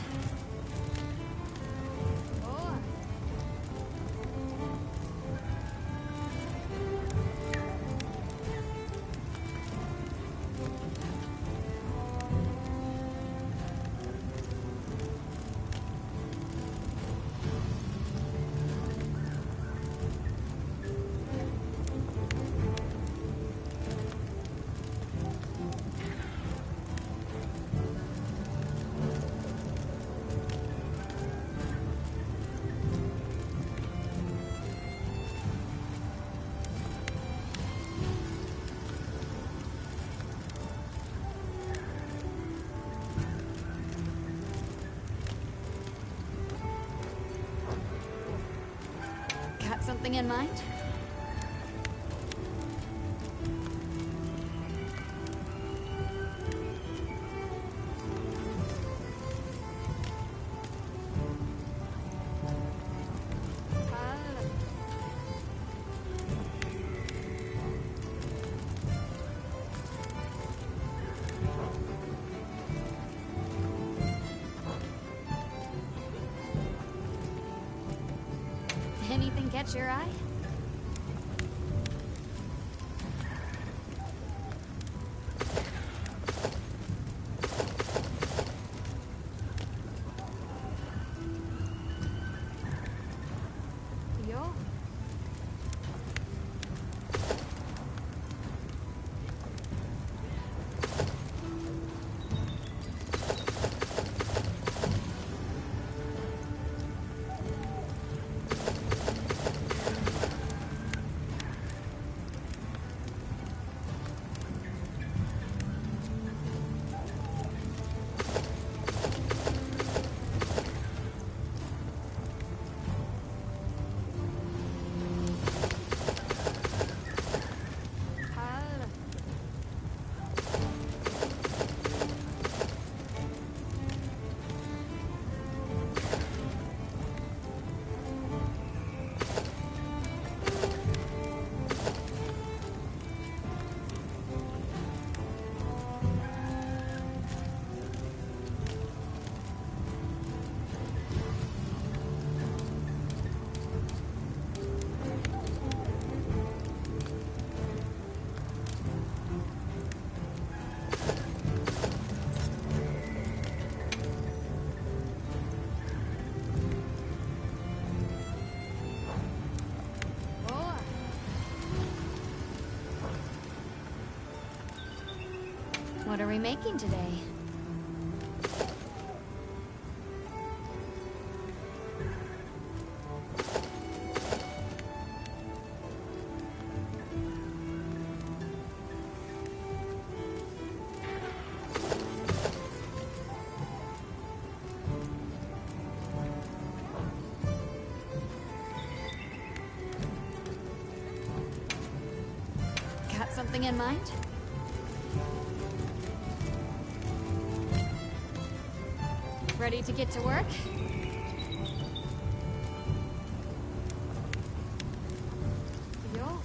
something in mind? Anything catch your eye? Yo. What are we making today? Got something in mind? Ready to get to work? Yo.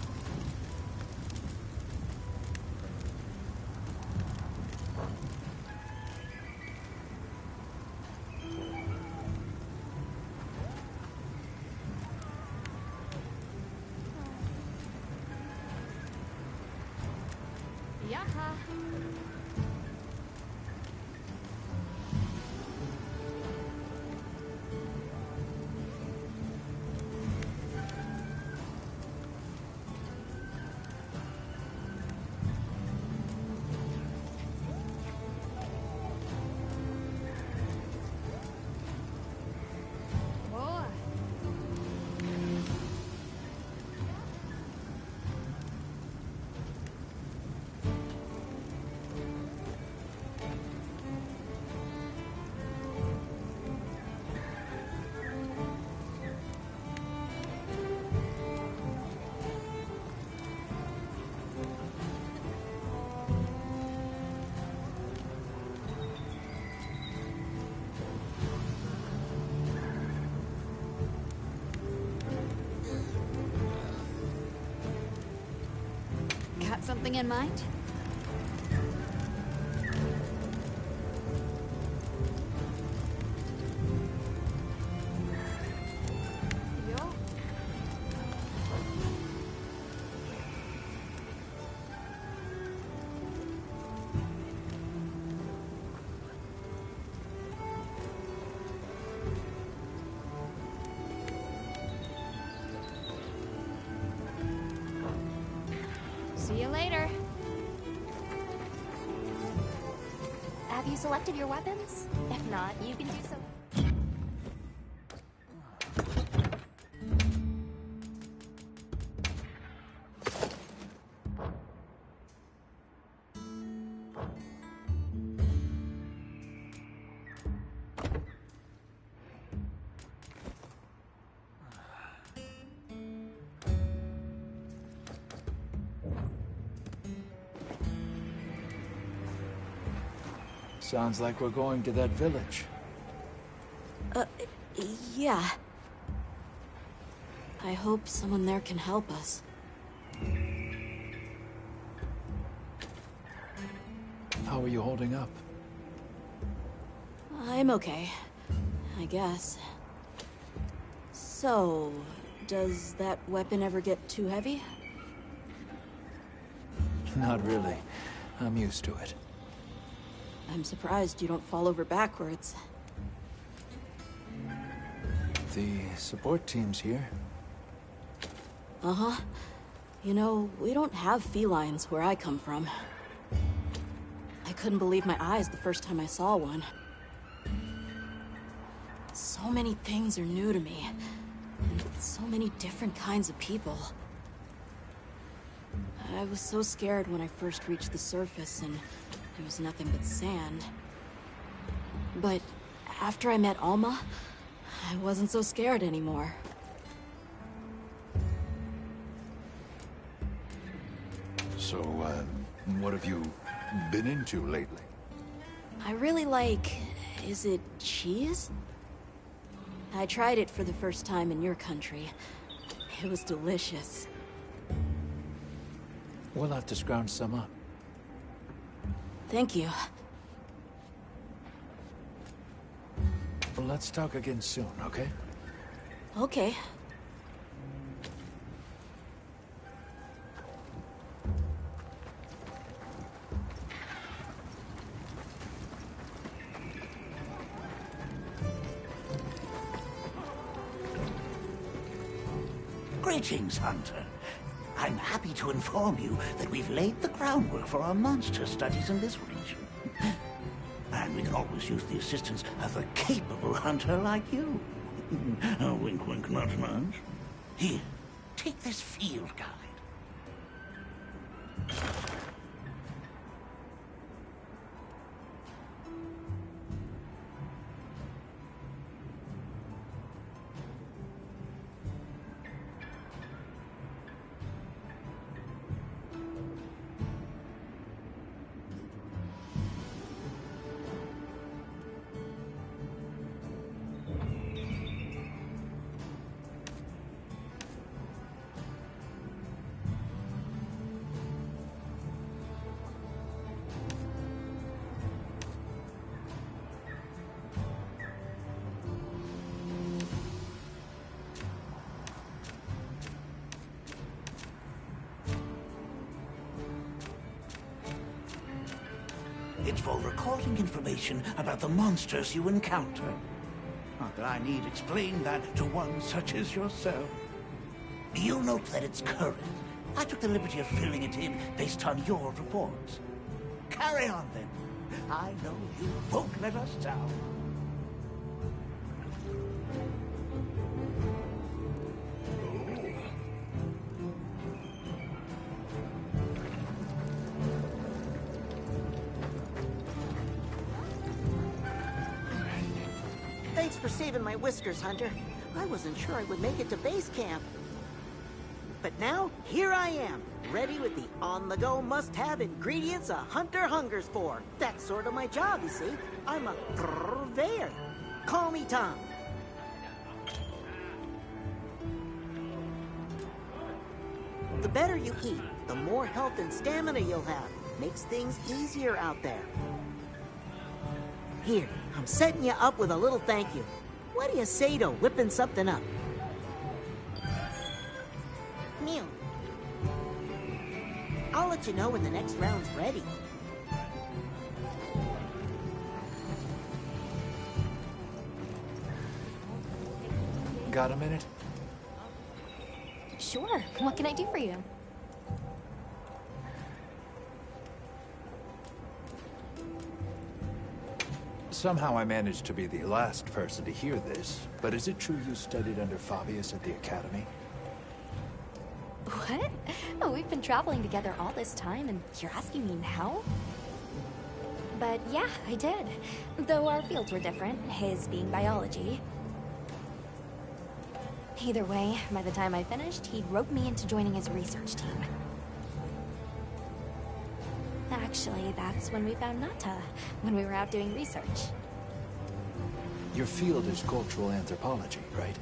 Yaha. Got something in mind? Yo. See you later. Have you selected your weapons? If not, you can do so. Sounds like we're going to that village. Yeah. I hope someone there can help us. How are you holding up? I'm okay, I guess. So, does that weapon ever get too heavy? Not really. I'm used to it. I'm surprised you don't fall over backwards. The support team's here. Uh-huh. You know, we don't have felines where I come from. I couldn't believe my eyes the first time I saw one. So many things are new to me. And so many different kinds of people. I was so scared when I first reached the surface and there was nothing but sand. But after I met Alma, I wasn't so scared anymore. So, what have you been into lately? I really like... is it cheese? I tried it for the first time in your country. It was delicious. We'll have to scrounge some up. Thank you. Well, let's talk again soon, okay? Okay. Greetings, Hunter. I'm happy to inform you that we've laid the groundwork for our monster studies in this region. And we can always use the assistance of a capable hunter like you. Wink, wink, nudge, nudge. Here, take this field guide. It's for recording information about the monsters you encounter. Not that I need explain that to one such as yourself. You'll note that it's current. I took the liberty of filling it in based on your reports. Carry on, then. I know you won't let us down. Thanks for saving my whiskers, Hunter. I wasn't sure I would make it to base camp. But now, here I am, ready with the on-the-go must-have ingredients a hunter hungers for. That's sort of my job, you see. I'm a purveyor. Call me Tom. The better you eat, the more health and stamina you'll have. Makes things easier out there. Here, I'm setting you up with a little thank you. What do you say to whipping something up? Mew. I'll let you know when the next round's ready. Got a minute? Sure. What can I do for you? Somehow I managed to be the last person to hear this, but is it true you studied under Fabius at the Academy? What? Oh, we've been traveling together all this time, and you're asking me now? But yeah, I did. Though our fields were different, his being biology. Either way, by the time I finished, he'd roped me into joining his research team. Actually, that's when we found Nata, when we were out doing research. Your field is cultural anthropology, right?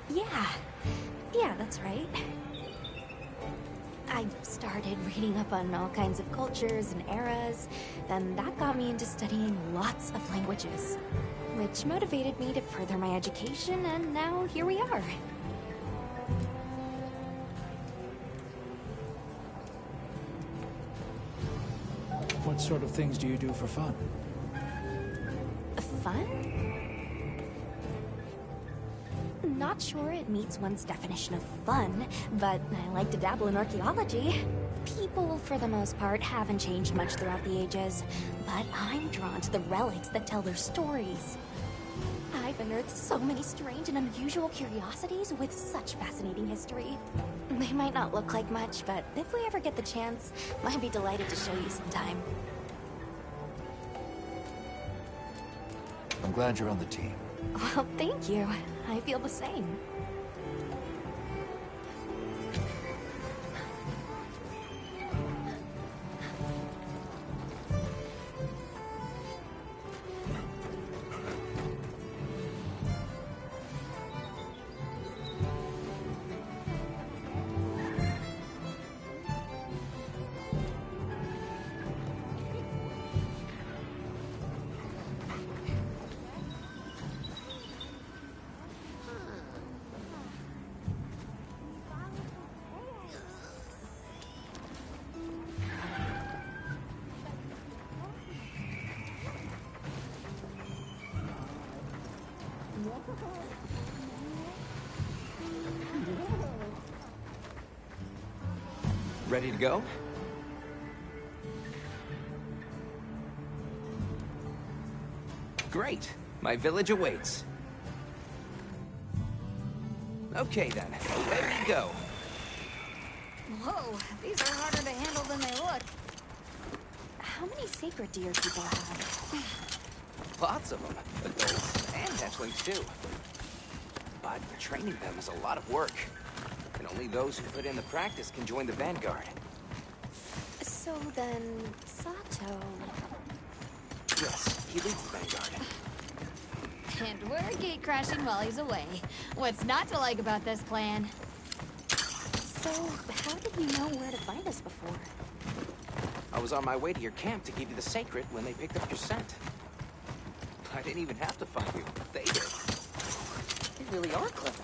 Yeah. Yeah, that's right. I started reading up on all kinds of cultures and eras, then that got me into studying lots of languages, which motivated me to further my education, and now here we are. What sort of things do you do for fun? Fun? Not sure it meets one's definition of fun, but I like to dabble in archaeology. People, for the most part, haven't changed much throughout the ages, but I'm drawn to the relics that tell their stories. I've unearthed so many strange and unusual curiosities with such fascinating history. They might not look like much, but if we ever get the chance, I'd be delighted to show you sometime. I'm glad you're on the team. Well, thank you. I feel the same. Ready to go? Great! My village awaits. Okay then, away we go. Whoa, these are harder to handle than they look. How many sacred deer people have? Lots of them, adults and hatchlings too. But training them is a lot of work. And only those who put in the practice can join the Vanguard. So then, Sato... Yes, he leads the Vanguard. And we're gate crashing while he's away. What's not to like about this plan? So, how did you know where to find us before? I was on my way to your camp to give you the sacred when they picked up your scent. I didn't even have to find you. They did. They really are clever.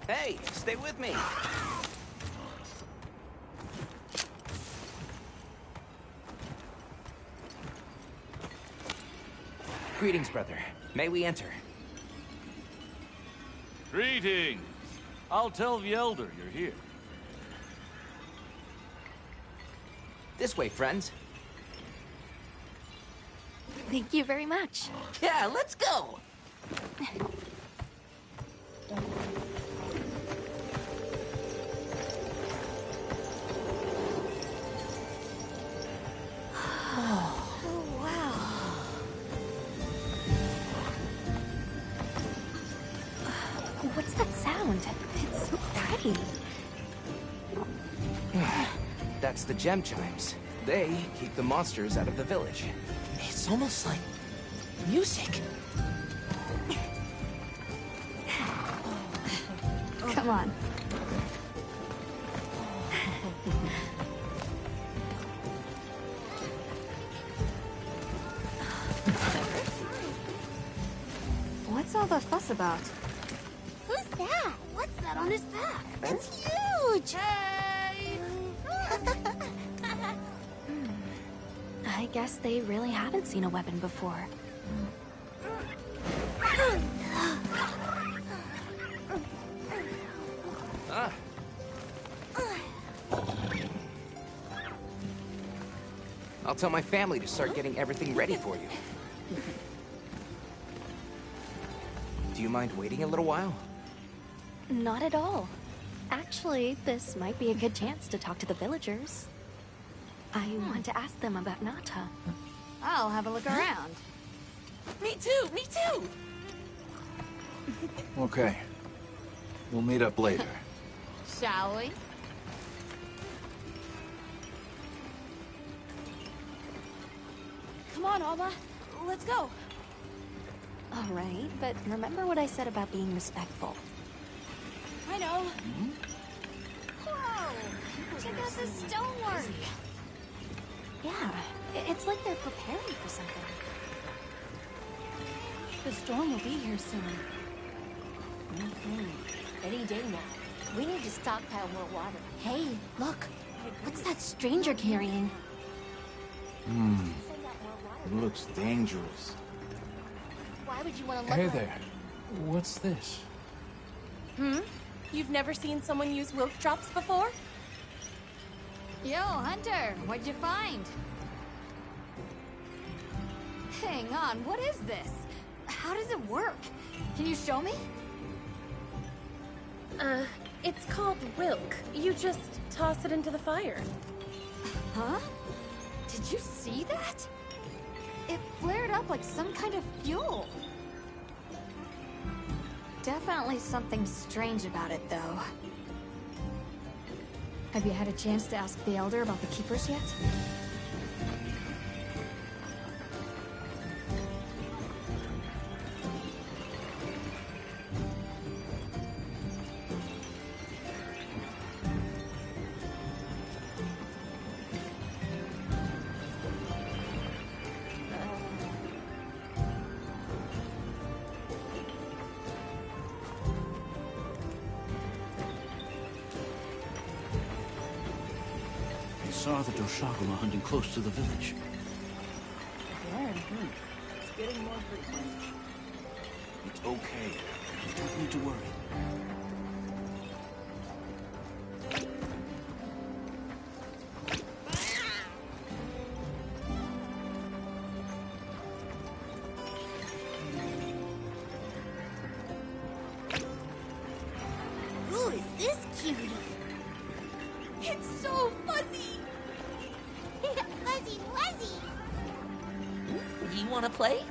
Hey, stay with me. Greetings, brother. May we enter? Greetings. I'll tell the Elder you're here. This way, friends. Thank you very much. Yeah, let's go! What's that sound? It's so pretty. That's the gem chimes. They keep the monsters out of the village. It's almost like music. Come on. What's all the fuss about? Who's that? What's that on his back? It's huge! Hey! I guess they really haven't seen a weapon before. Ah. I'll tell my family to start getting everything ready for you. Do you mind waiting a little while? Not at all. Actually, this might be a good chance to talk to the villagers. I want to ask them about Nata. I'll have a look around. Me too, me too! Okay. We'll meet up later. Shall we? Come on, Alma. Let's go. All right, but remember what I said about being respectful. I know. Whoa! Check out this stonework. Yeah, it's like they're preparing for something. The storm will be here soon. Any day now. We need to stockpile more water. Hey, look. What's that stranger carrying? It looks dangerous. Why would you want to look Hey like there. What's this? You've never seen someone use wilk traps before? Yo, Hunter, what'd you find? Hang on, what is this? How does it work? Can you show me? It's called wilk. You just toss it into the fire. Huh? Did you see that? It flared up like some kind of fuel. Definitely something strange about it, though. Have you had a chance to ask the Elder about the Keepers yet? I saw the Doshaguma hunting close to the village. It's getting more frequent. It's okay. You don't need to worry. Who is this cutie? It's so fuzzy! Fuzzy Wuzzy! You wanna play?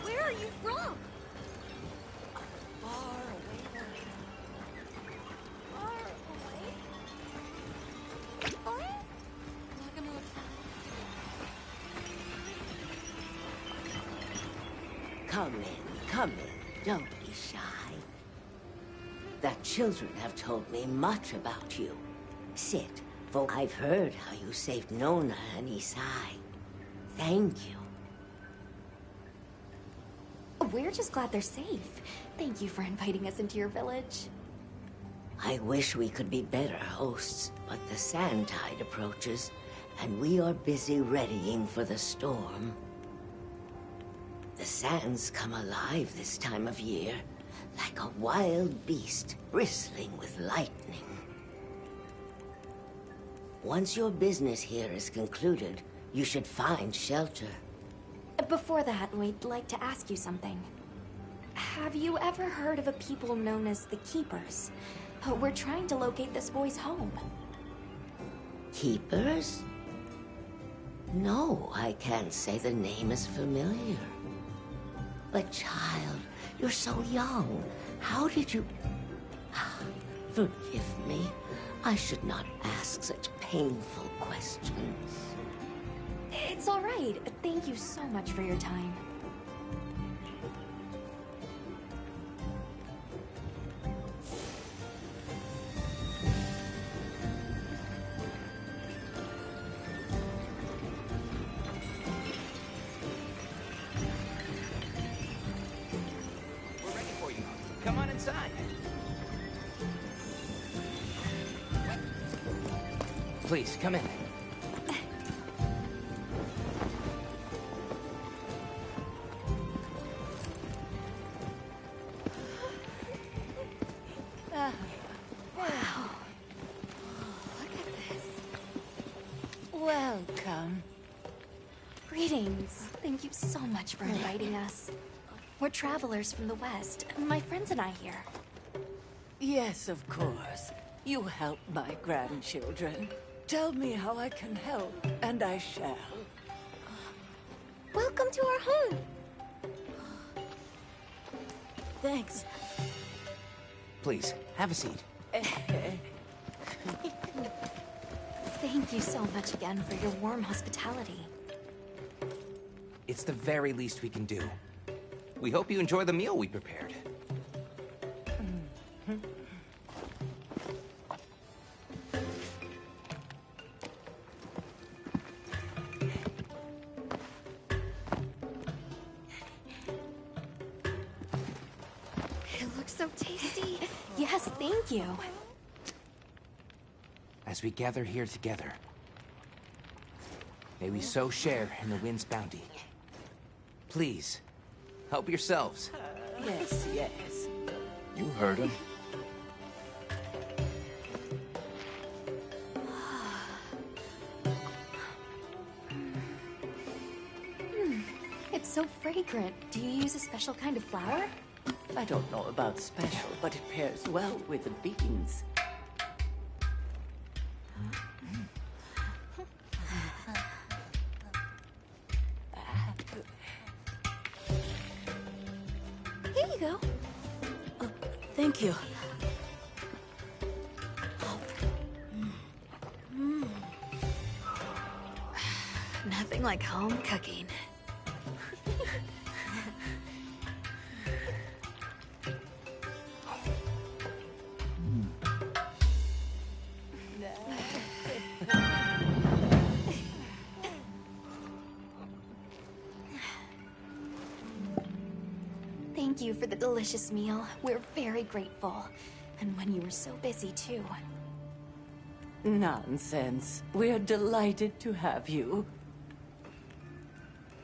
Where are you from? Far away. Far away? Come in, come in. Don't be shy. The children have told me much about you. Sit, for I've heard how you saved Nona and Isai. Thank you. We're just glad they're safe. Thank you for inviting us into your village. I wish we could be better hosts, but the sand tide approaches, and we are busy readying for the storm. The sands come alive this time of year, like a wild beast bristling with lightning. Once your business here is concluded, you should find shelter. Before that, we'd like to ask you something. Have you ever heard of a people known as the Keepers? We're trying to locate this boy's home. Keepers? No, I can't say the name is familiar. But child, you're so young. How did you... Forgive me. I should not ask such painful questions. It's all right. Thank you so much for your time. We're ready for you. Come on inside. Please, come in. Wow. Look at this. Welcome. Greetings. Thank you so much for inviting us. We're travelers from the West, my friends and I here. Yes, of course. You help my grandchildren. Tell me how I can help, and I shall. Welcome to our home. Thanks. Please, have a seat. Thank you so much again for your warm hospitality. It's the very least we can do. We hope you enjoy the meal we prepared. It looks so tasty. Yes, thank you. As we gather here together, may we so share in the wind's bounty. Please, help yourselves. Yes, yes. You heard him. It's so fragrant. Do you use a special kind of flour? I don't know about special, but it pairs well with the beans. Here you go. Thank you. Nothing like home cooking. Thank you for the delicious meal. We're very grateful. And when you were so busy, too. Nonsense. We're delighted to have you.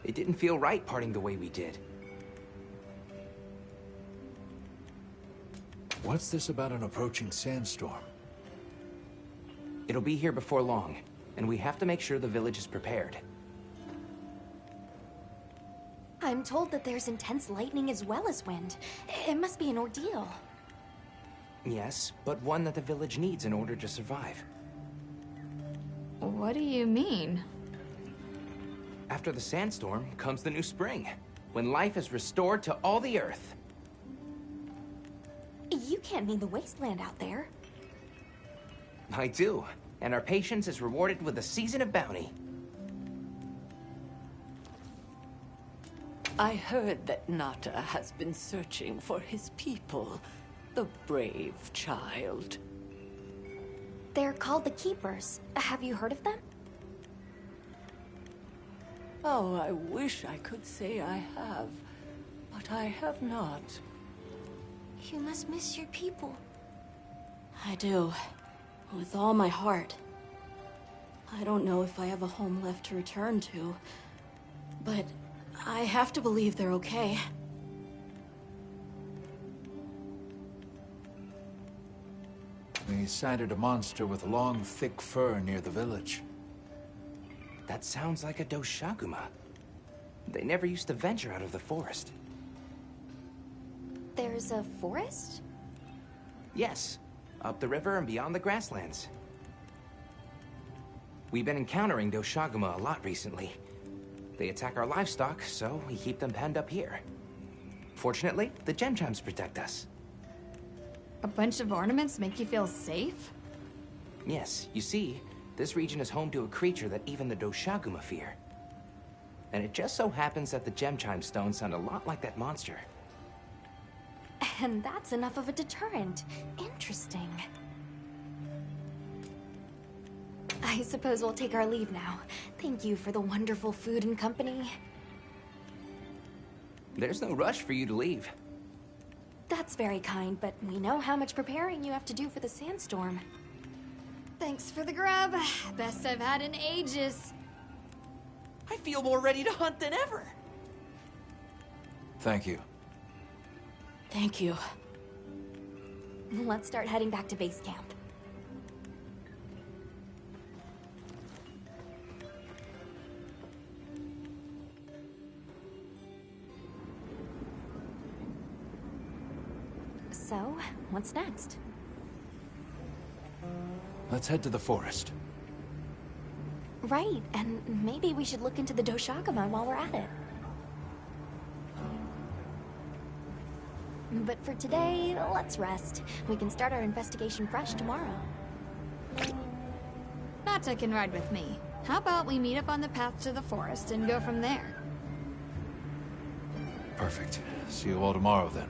It didn't feel right parting the way we did. What's this about an approaching sandstorm? It'll be here before long, and we have to make sure the village is prepared. I'm told that there's intense lightning as well as wind. It must be an ordeal. Yes, but one that the village needs in order to survive. What do you mean? After the sandstorm comes the new spring, when life is restored to all the earth. You can't mean the wasteland out there. I do, and our patience is rewarded with a season of bounty. I heard that Nata has been searching for his people. The brave child. They're called the Keepers. Have you heard of them? Oh, I wish I could say I have, but I have not. You must miss your people. I do. With all my heart. I don't know if I have a home left to return to, but I have to believe they're okay. We sighted a monster with long, thick fur near the village. That sounds like a Doshaguma. They never used to venture out of the forest. There's a forest? Yes, up the river and beyond the grasslands. We've been encountering Doshaguma a lot recently. They attack our livestock, so we keep them penned up here. Fortunately, the gem chimes protect us. A bunch of ornaments make you feel safe? Yes, you see, this region is home to a creature that even the Doshaguma fear. And it just so happens that the gem chime stones sound a lot like that monster. And that's enough of a deterrent. Interesting. I suppose we'll take our leave now. Thank you for the wonderful food and company. There's no rush for you to leave. That's very kind, but we know how much preparing you have to do for the sandstorm. Thanks for the grub. Best I've had in ages. I feel more ready to hunt than ever. Thank you. Thank you. Let's start heading back to base camp. So, what's next? Let's head to the forest. Right, and maybe we should look into the Doshakama while we're at it. But for today, let's rest. We can start our investigation fresh tomorrow. Nata can ride with me. How about we meet up on the path to the forest and go from there? Perfect. See you all tomorrow then.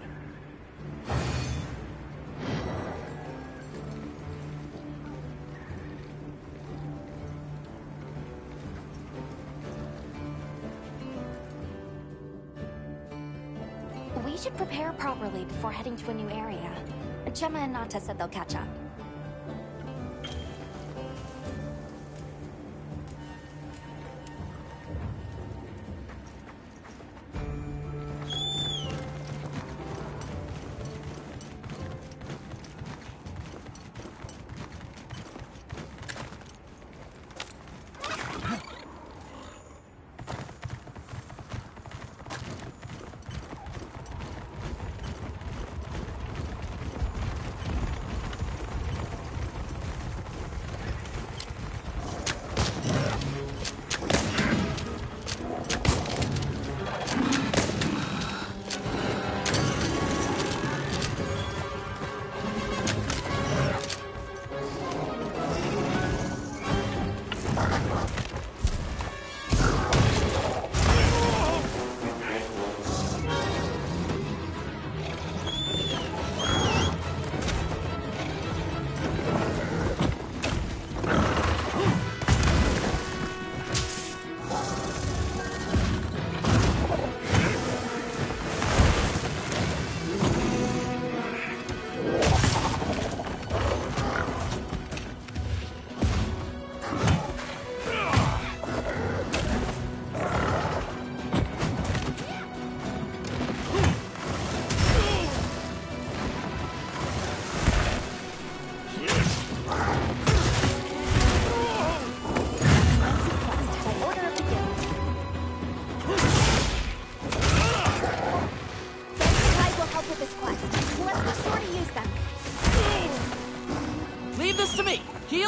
We should prepare properly before heading to a new area. Gemma and Nata said they'll catch up.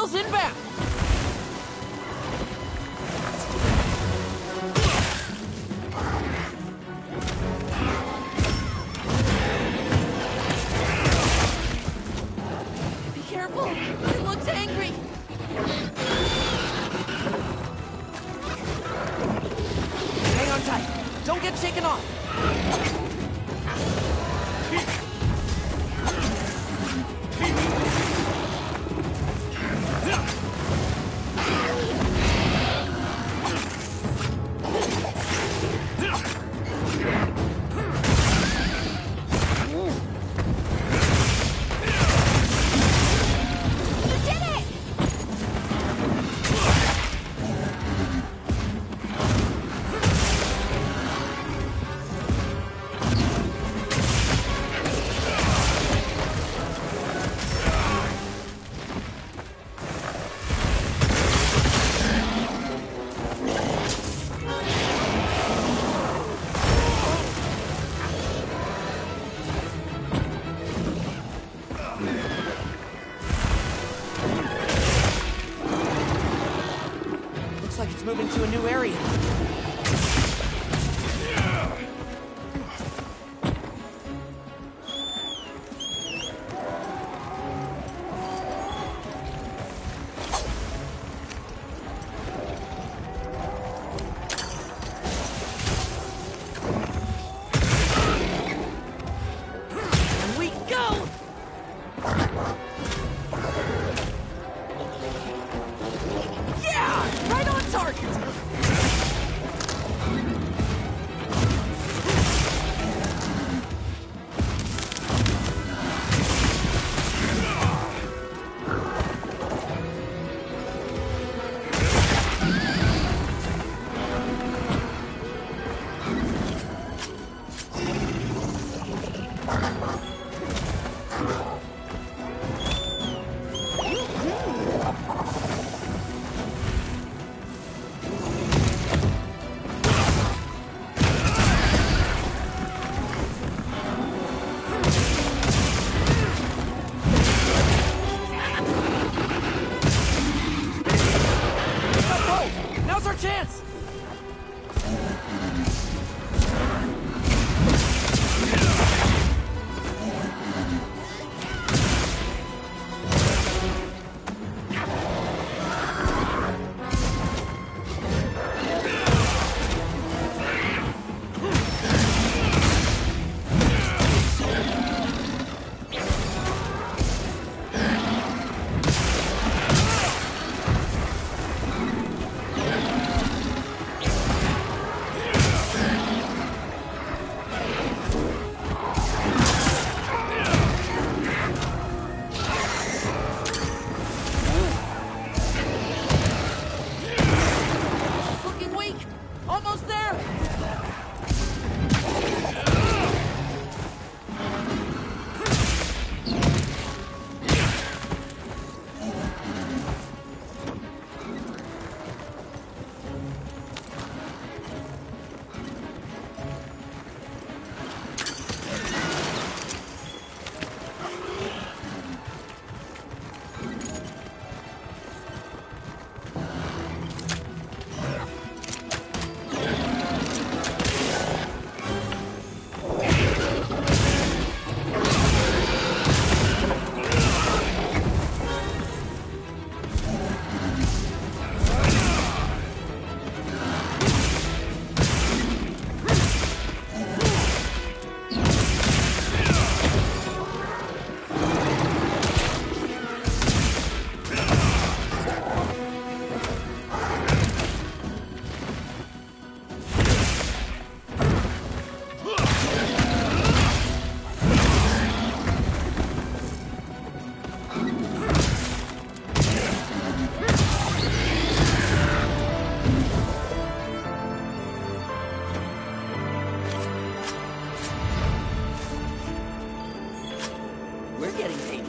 Inbound! Be careful! It looks angry! Hang on tight! Don't get shaken off! Moving to a new area. And we go! Yeah! Right on target!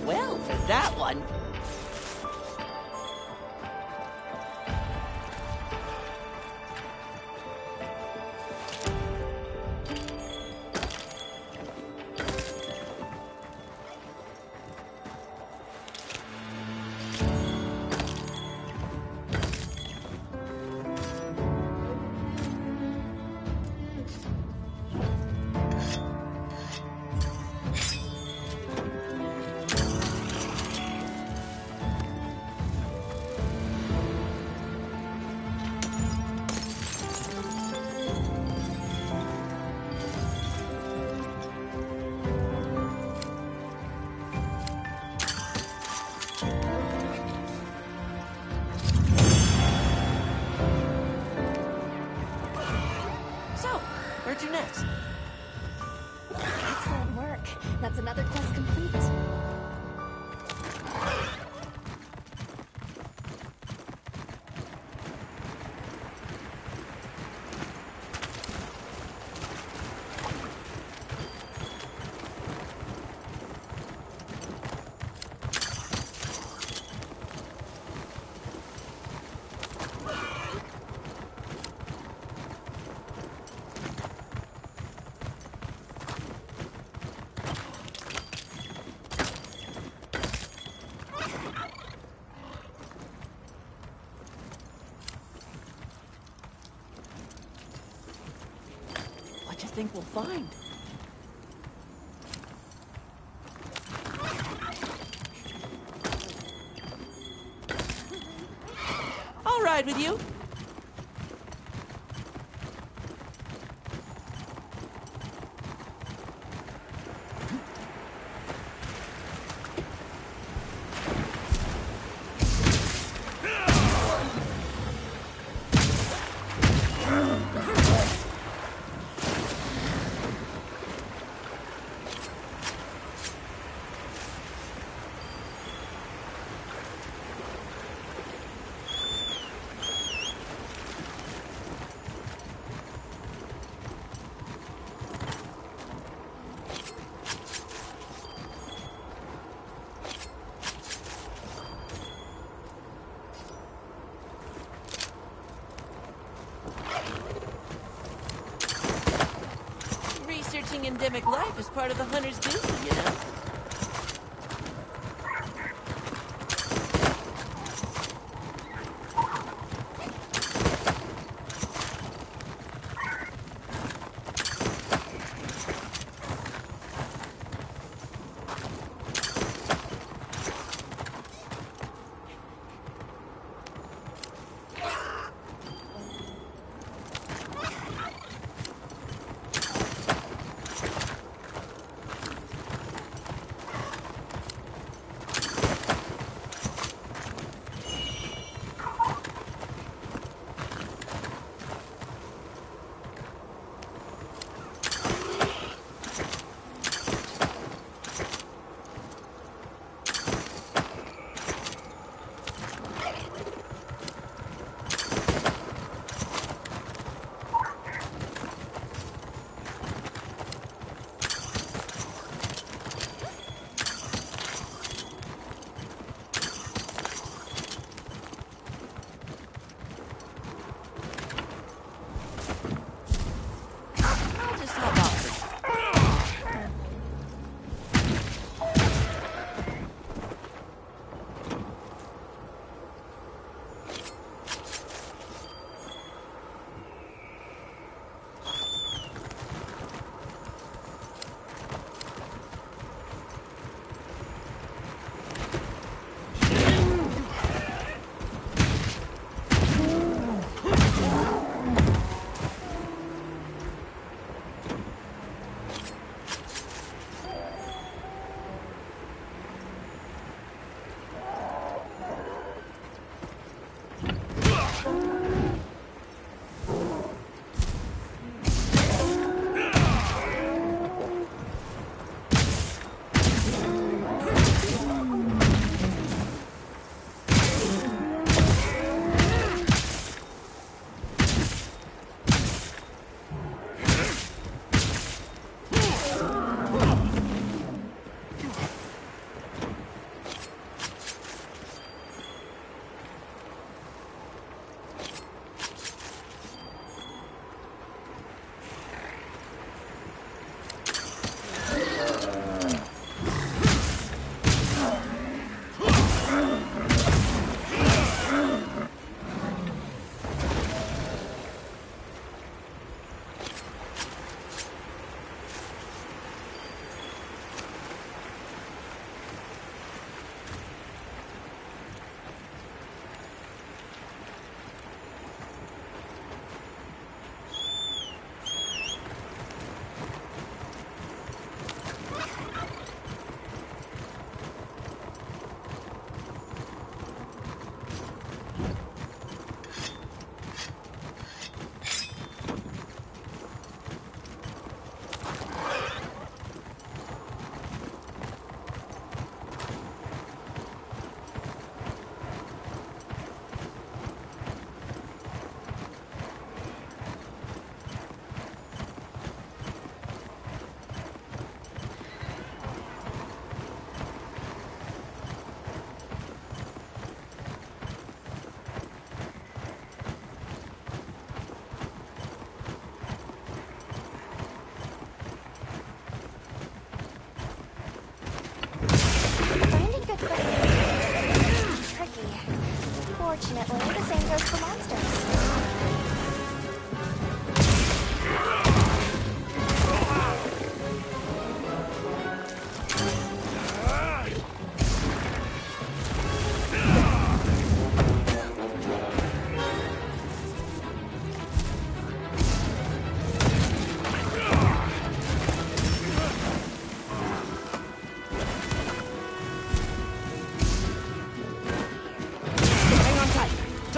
well for that one. Where to next? Excellent work. That's another quest complete. What do you think we'll find? I'll ride with you. Researching endemic life is part of the hunter's duty, you know?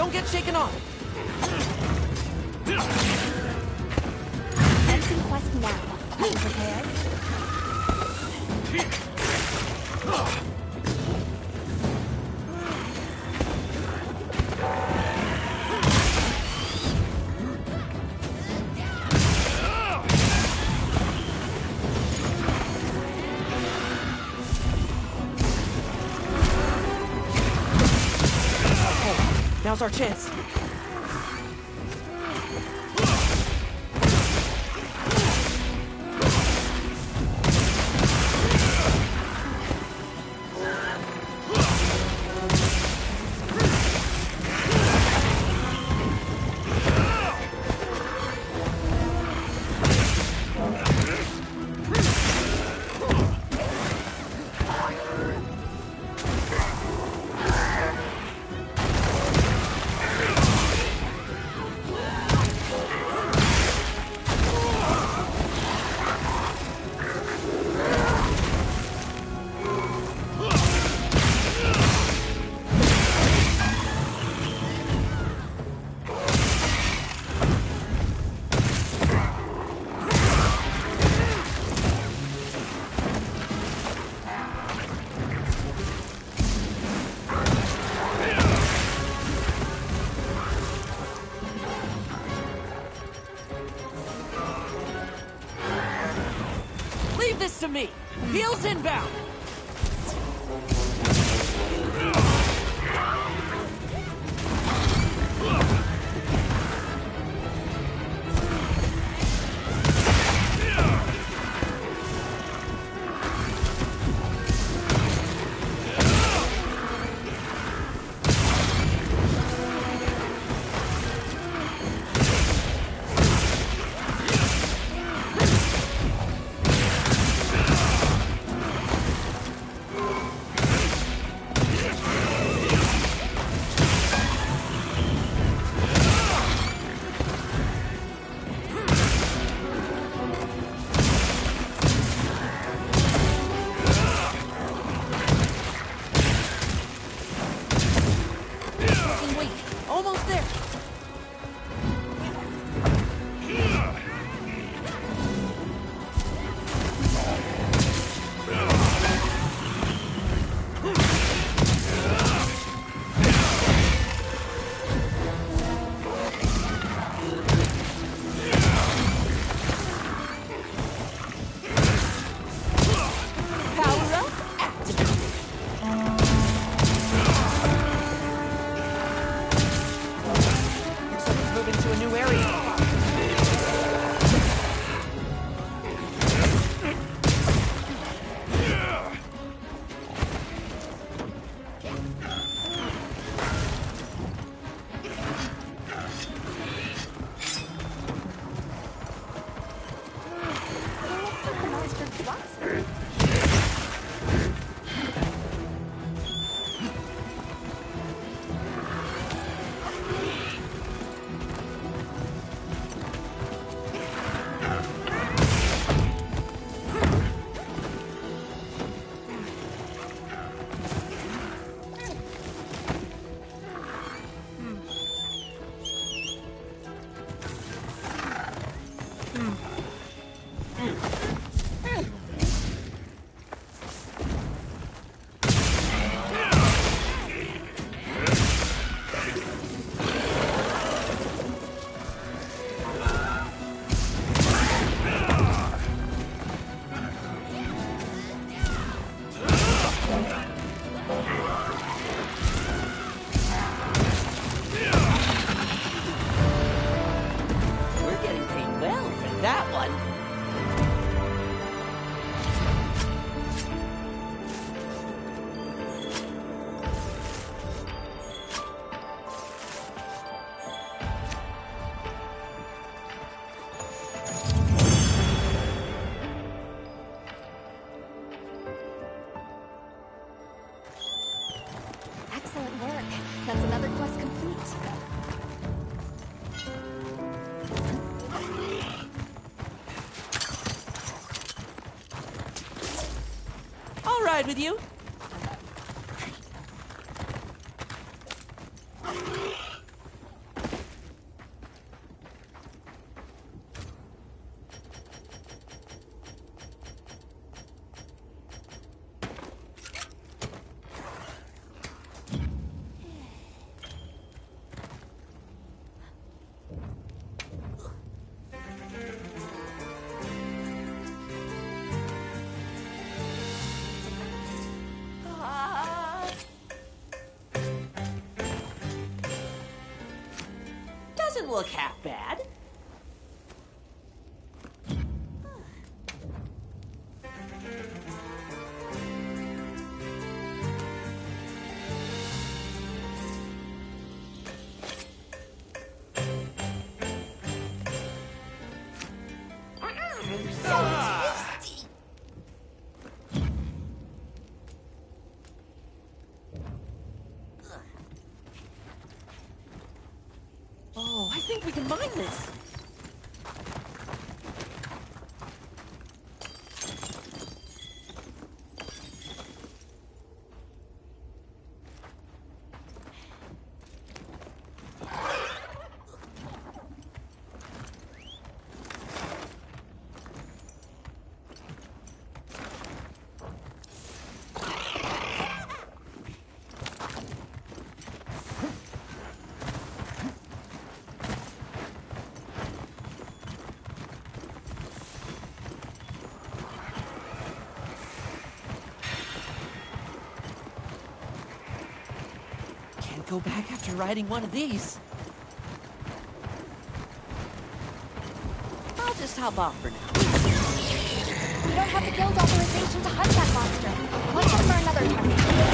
Don't get shaken off. Commencing quest now. Are you prepared? Now's our chance. Leave this to me. Heels inbound. Almost there. Power up, activate. Moving to a new area. Excellent work. That's another quest complete. I'll ride with you. look half bad. Oh, I think we can mine this. Go back after riding one of these. I'll just hop off for now. We don't have the guild authorization to hunt that monster. Let's look for another target.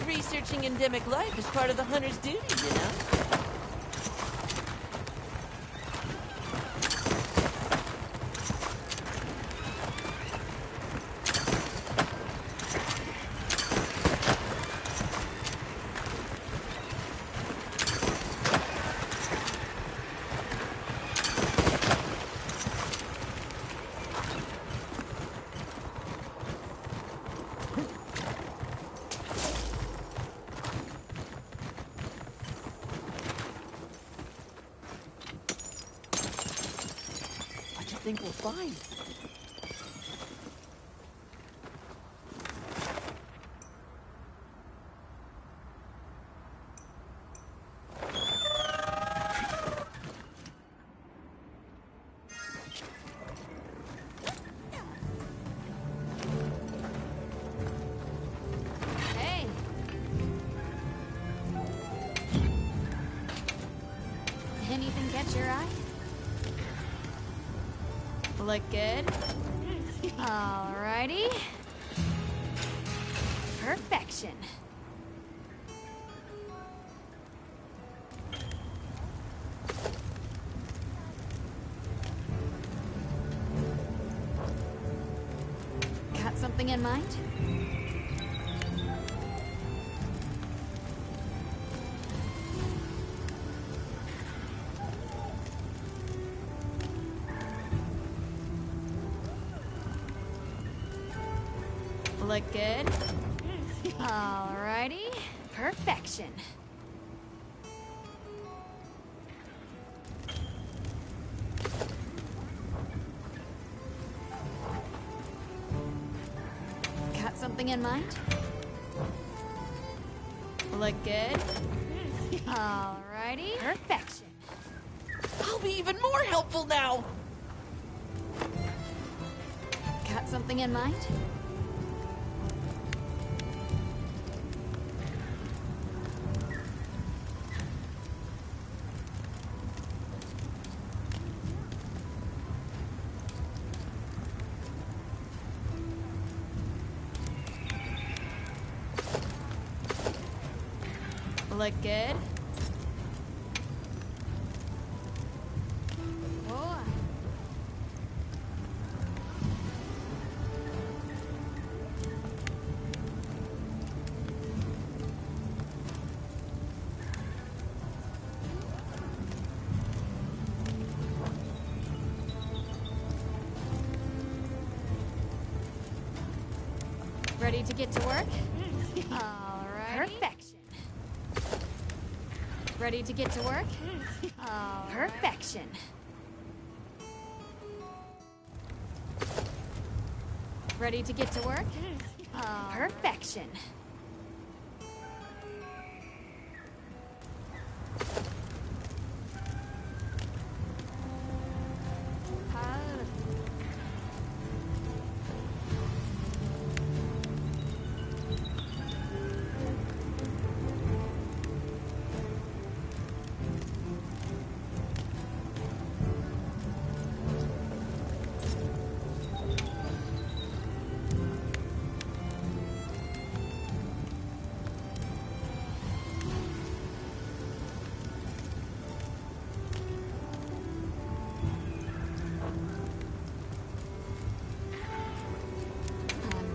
Researching endemic life is part of the hunter's duty, you know? I think we'll find. Hey. Anything catch your eye? Look good? Alrighty. Perfection. Got something in mind? Look good? Alrighty. Perfection. Got something in mind? Look good? Alrighty. Perfection. I'll be even more helpful now! Got something in mind? Look good? Whoa. Ready to get to work? All right. Perfection. Ready to get to work? Perfection. Ready to get to work? Perfection.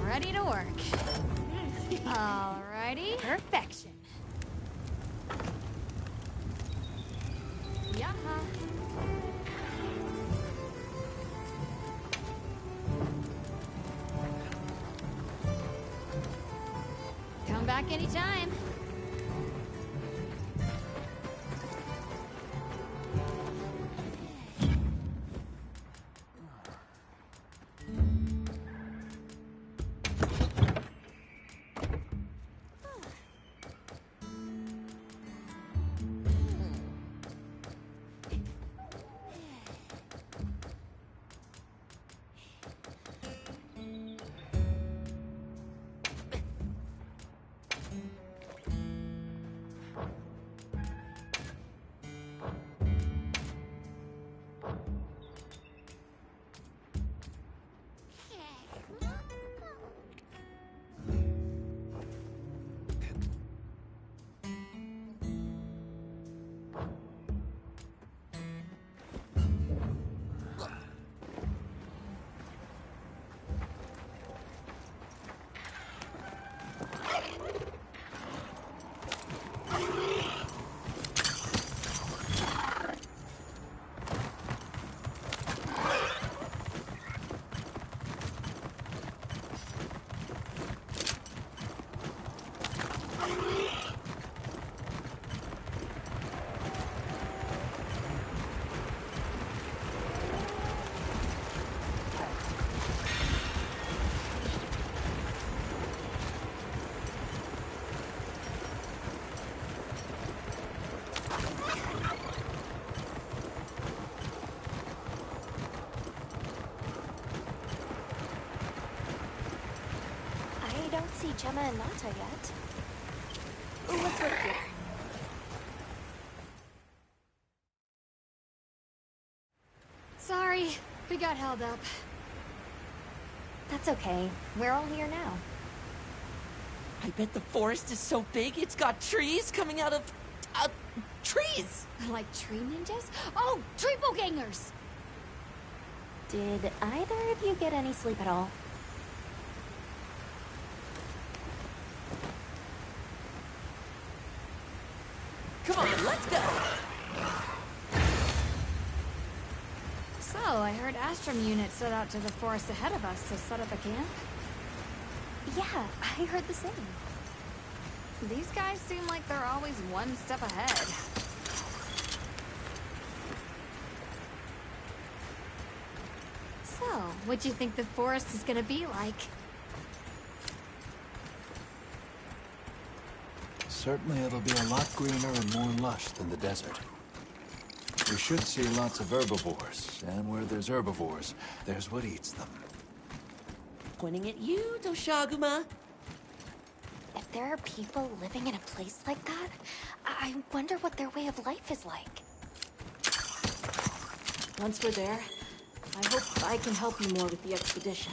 Ready to work. Alrighty. Perfection. Yaha. Come back anytime. I don't see Gemma and Nata yet. Let's look here. We got held up. That's okay. We're all here now. I bet the forest is so big it's got trees coming out of... trees! Like tree ninjas? Oh, triple-gangers! Did either of you get any sleep at all? Come on, let's go! So, I heard Astrum unit set out to the forest ahead of us to set up a camp? Yeah, I heard the same. These guys seem like they're always one step ahead. So, what do you think the forest is gonna be like? Certainly it'll be a lot greener and more lush than the desert. We should see lots of herbivores, and where there's herbivores, there's what eats them. Pointing at you, Doshaguma. If there are people living in a place like that, I wonder what their way of life is like. Once we're there, I hope I can help you more with the expedition.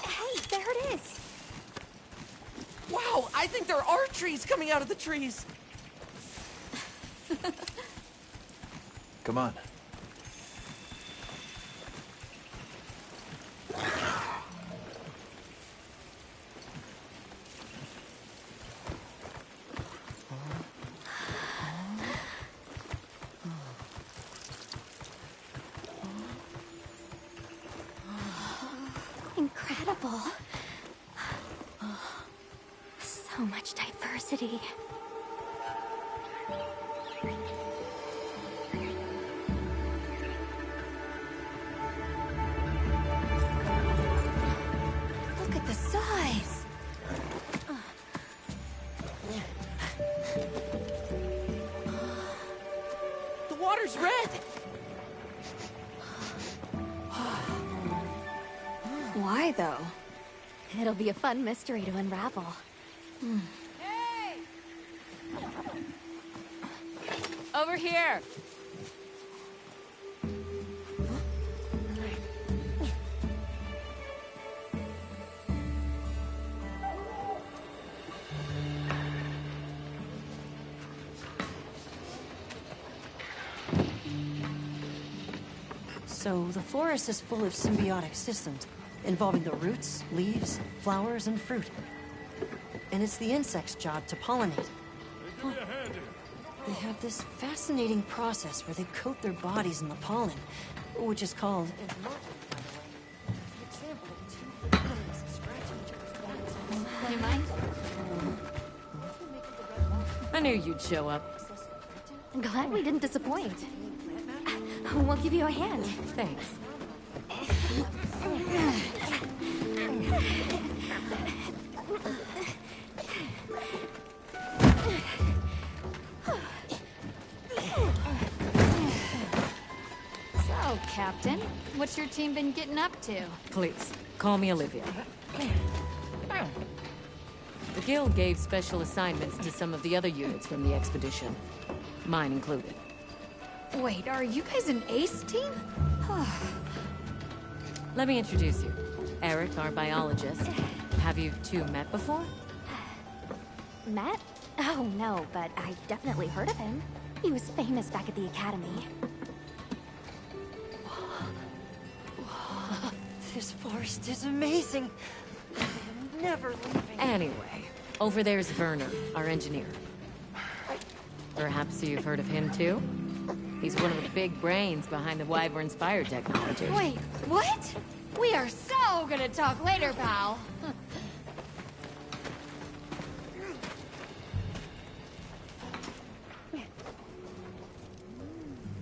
Hey, there it is! Wow, I think there are trees coming out of the trees! Come on. Incredible. So much diversity. Look at the size. The water's red! Why, though? It'll be a fun mystery to unravel. Hey! Over here! So the forest is full of symbiotic systems, involving the roots, leaves, flowers, and fruit. And it's the insect's job to pollinate. They have this fascinating process where they coat their bodies in the pollen, which is called... You mind? I knew you'd show up. Glad we didn't disappoint. We'll give you a hand. Thanks. So, Captain, what's your team been getting up to? Please, call me Olivia. The Guild gave special assignments to some of the other units from the expedition. Mine included. Wait, are you guys an ace team? Let me introduce you. Eric, our biologist. Have you two met before? Matt? Oh, no, but I've definitely heard of him. He was famous back at the academy. This forest is amazing. I am never leaving. Anyway, over there's Werner, our engineer. Perhaps you've heard of him too? He's one of the big brains behind the Wyvern's fire technology. Wait, what? We are so gonna talk later, pal.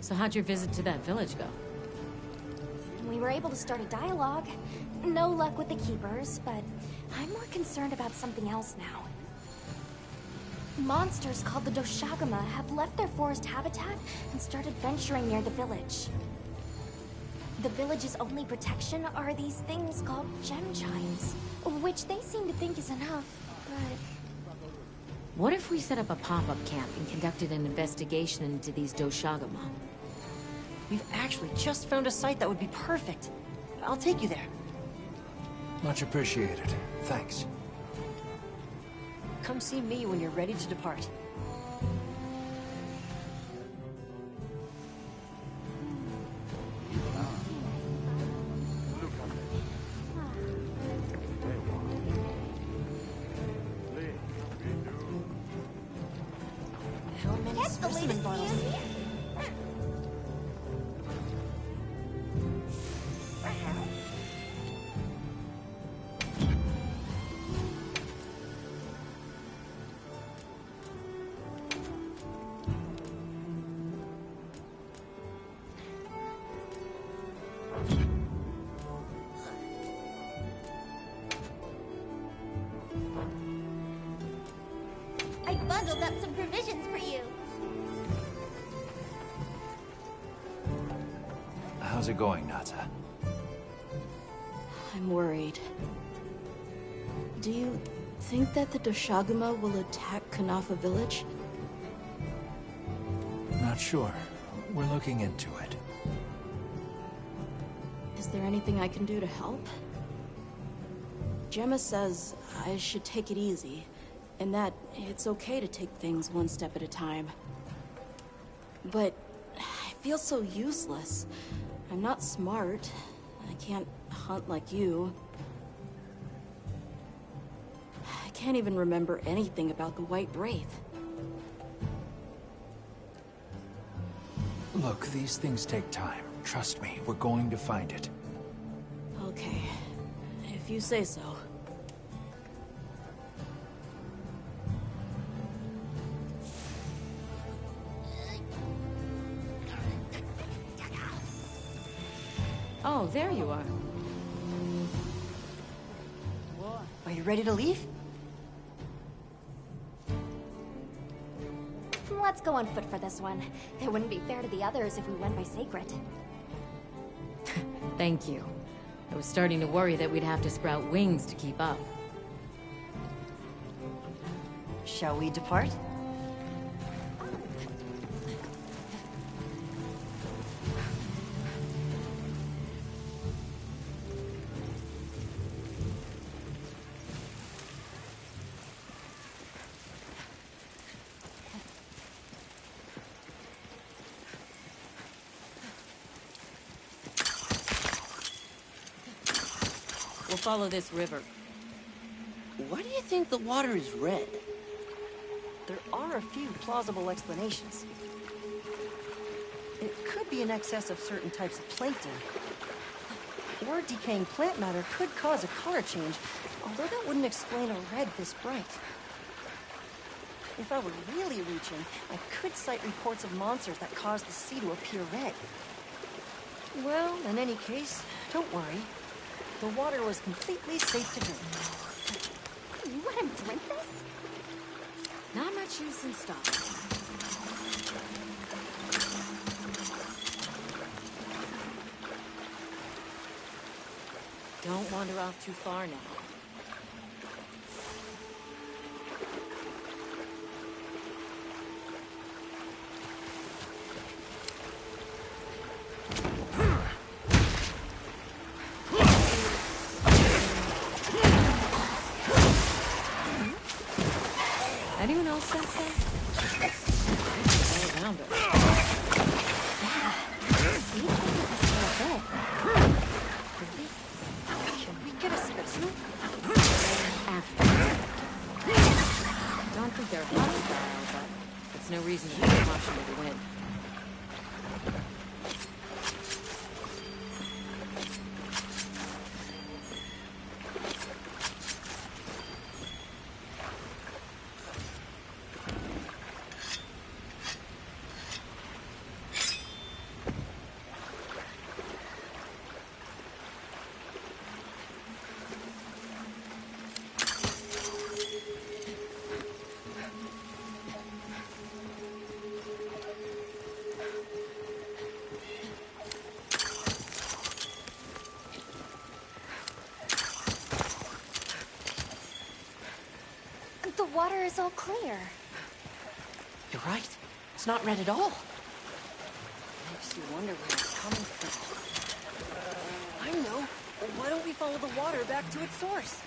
So how'd your visit to that village go? We were able to start a dialogue. No luck with the keepers, but I'm more concerned about something else now. Monsters called the Doshaguma have left their forest habitat and started venturing near the village. the village's only protection are these things called gem chimes, which they seem to think is enough, but... What if we set up a pop-up camp and conducted an investigation into these Doshagama? We've actually just found a site that would be perfect. I'll take you there. Much appreciated. Thanks. Come see me when you're ready to depart. How many specimen bottles? I bundled up some provisions for you. How's it going, Nata? I'm worried. Do you think that the Doshagama will attack Kanafa village? Not sure. We're looking into it. Is there anything I can do to help? Gemma says I should take it easy, and that it's okay to take things one step at a time. But I feel so useless. I'm not smart. I can't hunt like you. I can't even remember anything about the White Wraith. Look, these things take time. Trust me, we're going to find it. Okay, if you say so. Oh, there you are. Are you ready to leave? Let's go on foot for this one. It wouldn't be fair to the others if we went by Sacred. Thank you. I was starting to worry that we'd have to sprout wings to keep up. Shall we depart? We'll follow this river. Why do you think the water is red? There are a few plausible explanations. It could be an excess of certain types of plankton. Or decaying plant matter could cause a color change, although that wouldn't explain a red this bright. If I were really reaching, I could cite reports of monsters that cause the sea to appear red. Well, in any case, don't worry. The water was completely safe to drink. You let him drink this? Not much use in stopping. Don't wander off too far now. Anyone else sense that? All around us. Can we get a specimen? After. Don't think they're hostile, but it's no reason to take caution to the wind. is all clear. You're right. It's not red at all. Makes you wonder where it's coming from. I know. Why don't we follow the water back to its source?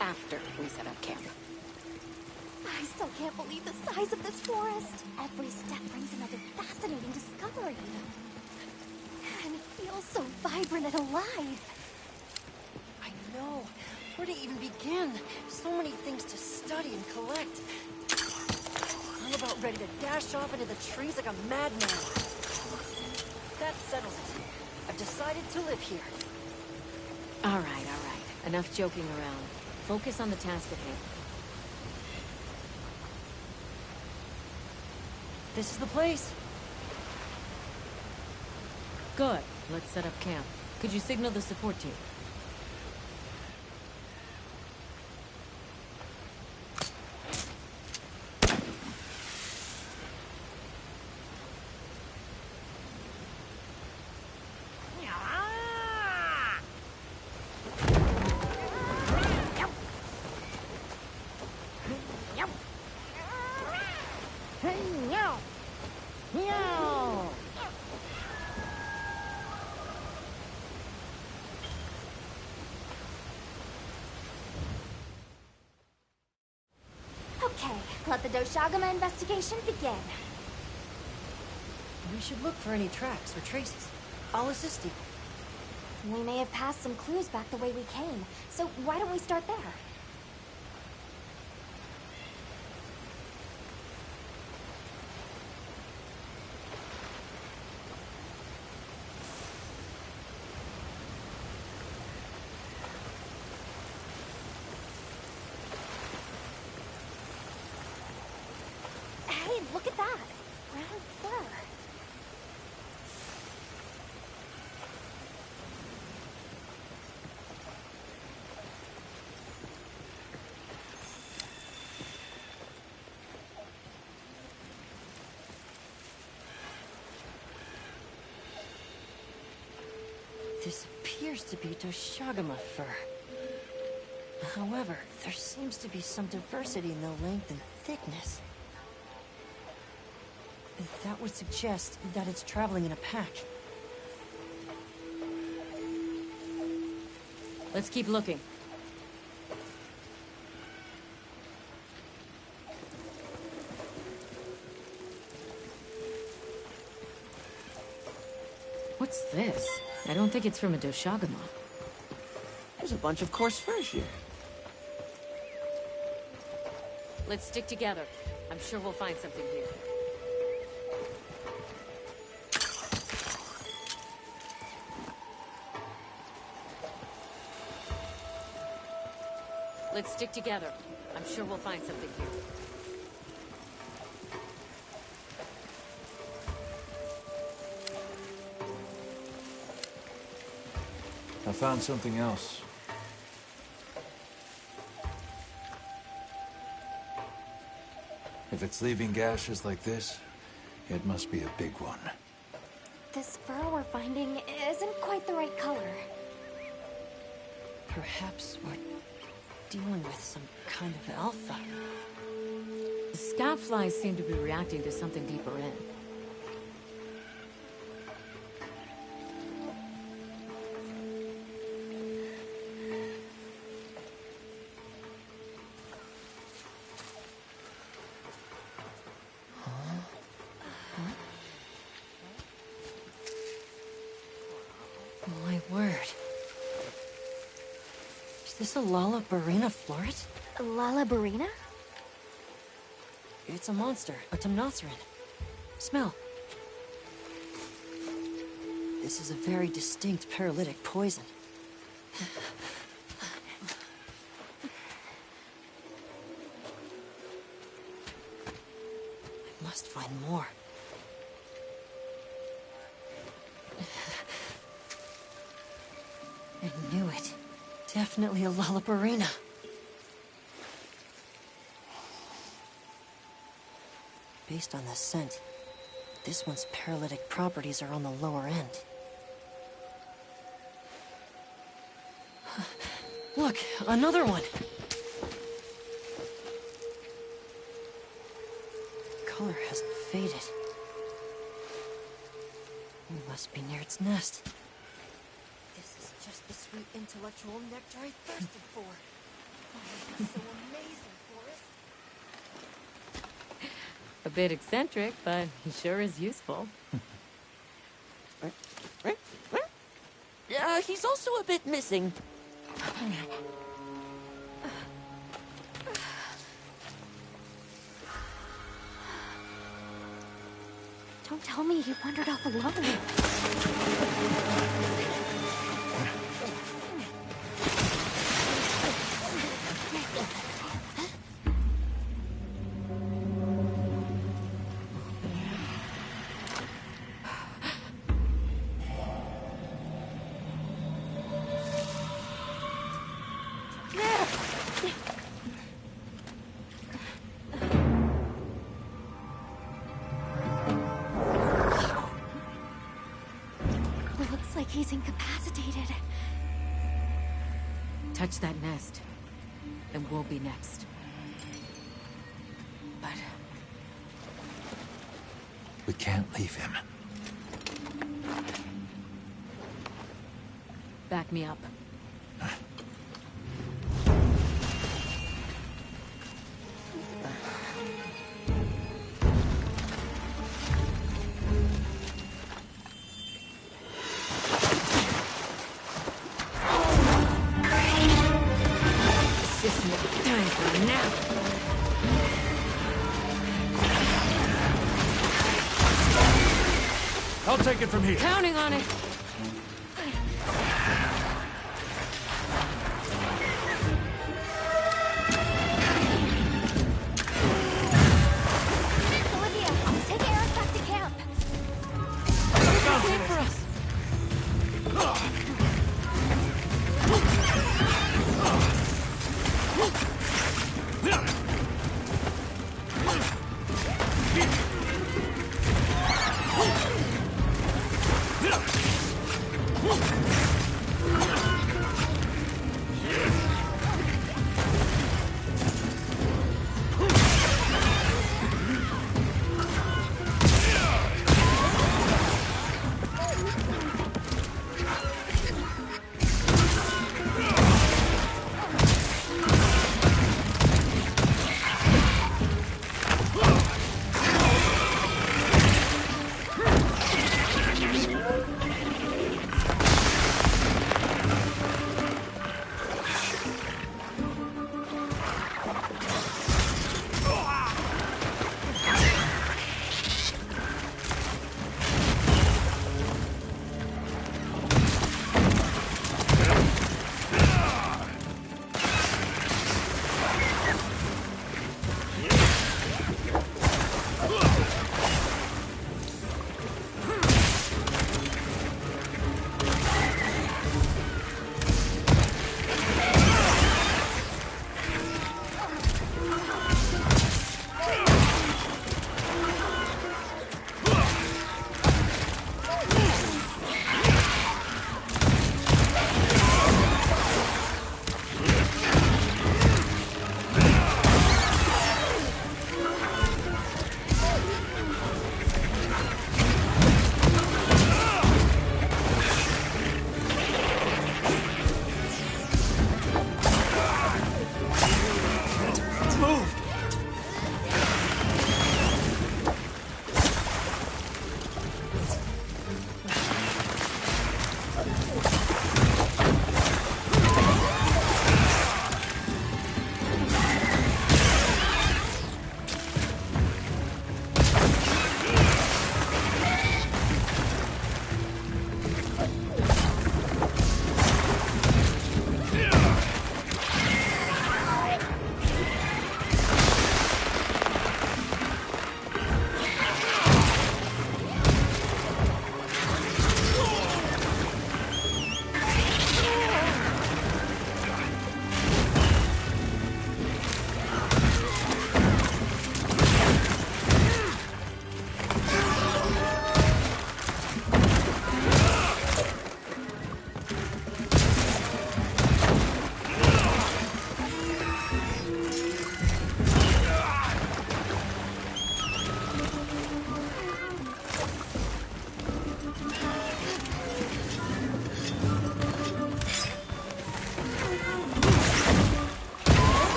After we set up camp. I still can't believe the size of this forest. Every step brings another fascinating discovery. And it feels so vibrant and alive. I know. Where to even begin? So many things to study and collect. I'm about ready to dash off into the trees like a madman. That settles it. I've decided to live here. All right. Enough joking around. Focus on the task at hand. This is the place. Good. Let's set up camp. Could you signal the support team? Okay, let the Doshagama investigation begin. We should look for any tracks or traces. I'll assist you. We may have passed some clues back the way we came, so why don't we start there? Hey, look at that! Brown fur. This appears to be Doshagama fur. However, there seems to be some diversity in the length and thickness. That would suggest that it's traveling in a pack. Let's keep looking. What's this? I don't think it's from a Doshagama. There's a bunch of coarse furs here. Let's stick together. I'm sure we'll find something here. Let's stick together. I'm sure we'll find something here. I found something else. If it's leaving gashes like this, it must be a big one. This fur we're finding isn't quite the right color. Perhaps we're dealing with some kind of alpha. The scout flies seem to be reacting to something deeper in. My word. Is this a Lalabarina floret? A Lalabarina? It's a monster, a Temnoceran. Smell. This is a very distinct paralytic poison. I must find more. I knew it. Definitely a Lalabarina. Based on the scent, this one's paralytic properties are on the lower end. Look, another one! color hasn't faded. We must be near its nest. This is just the sweet intellectual nectar I thirsted for. Oh, this is so amazing, Forrest. A bit eccentric, but he sure is useful. He's also a bit missing. Don't tell me he wandered off alone. Looks like he's incapacitated. Touch that nest, and we'll be next. But We can't leave him. back me up. This isn't time for a nap. I'll take it from here. Counting on it. Olivia, take Eric back to camp. Wait for us.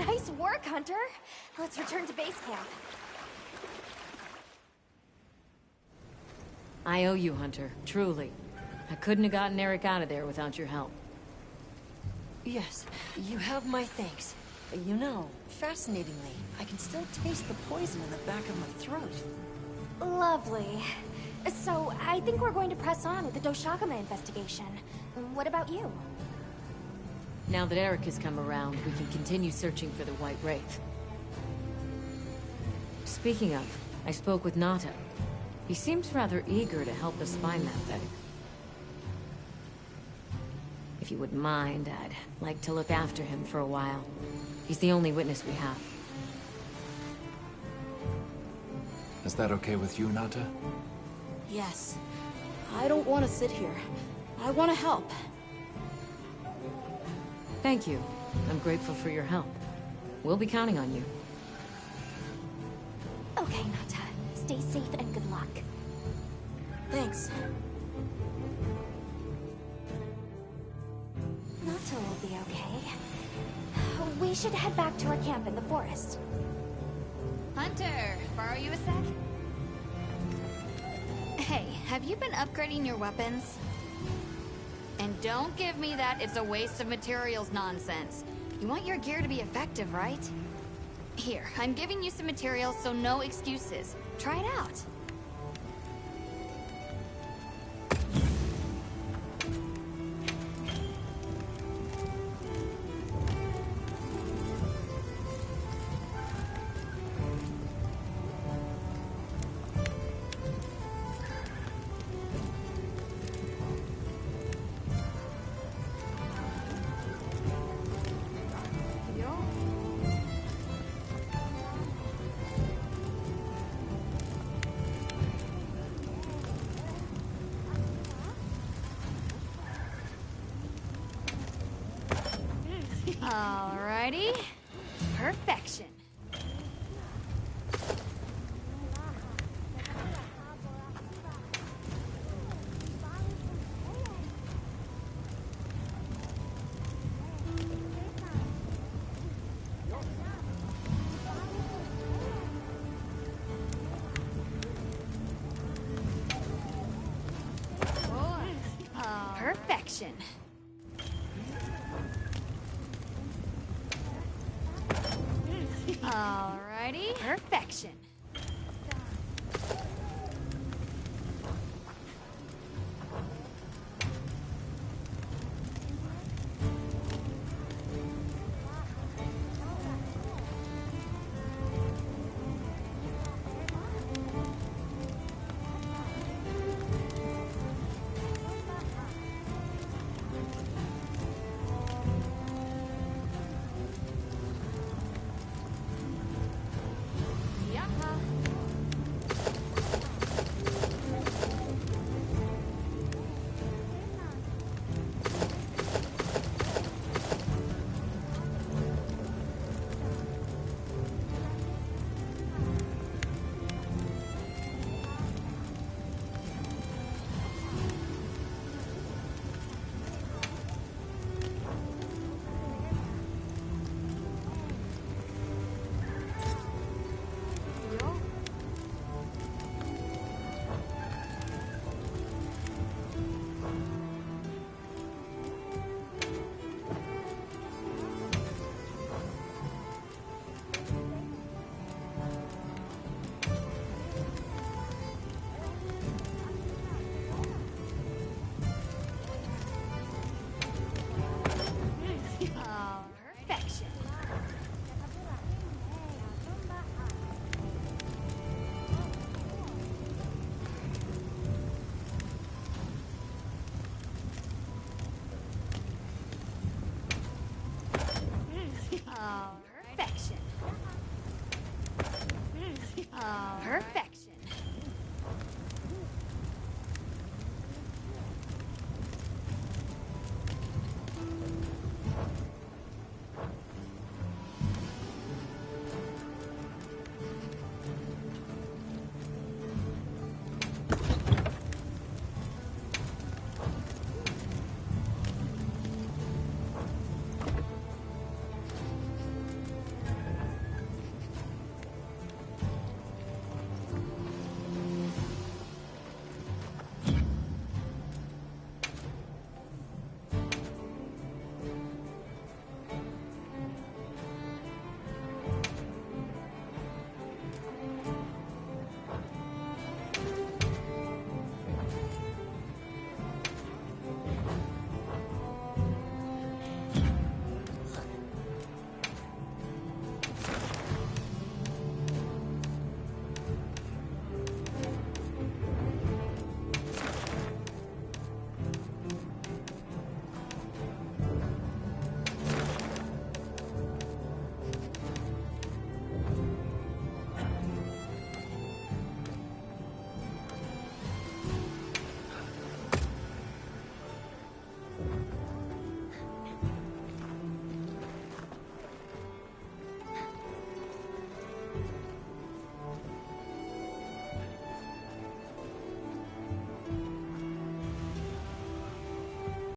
Nice work, Hunter. Let's return to base camp. I owe you, Hunter. Truly. I couldn't have gotten Eric out of there without your help. Yes, you have my thanks. You know, fascinatingly, I can still taste the poison in the back of my throat. Lovely. So, I think we're going to press on with the Doshagama investigation. What about you? Now that Eric has come around, we can continue searching for the White Wraith. Speaking of, I spoke with Nata. He seems rather eager to help us find that thing. If you wouldn't mind, I'd like to look after him for a while. He's the only witness we have. Is that okay with you, Nata? Yes. I don't want to sit here. I want to help. Thank you. I'm grateful for your help. We'll be counting on you. Okay, Nata. Stay safe and good luck. Thanks. Nata will be okay. We should head back to our camp in the forest. Hunter, borrow you a sec? Hey, have you been upgrading your weapons? And don't give me that it's a waste of materials nonsense. You want your gear to be effective, right? Here, I'm giving you some materials, so no excuses. Try it out. Alrighty. Perfection. Perfection. Alrighty. Perfection.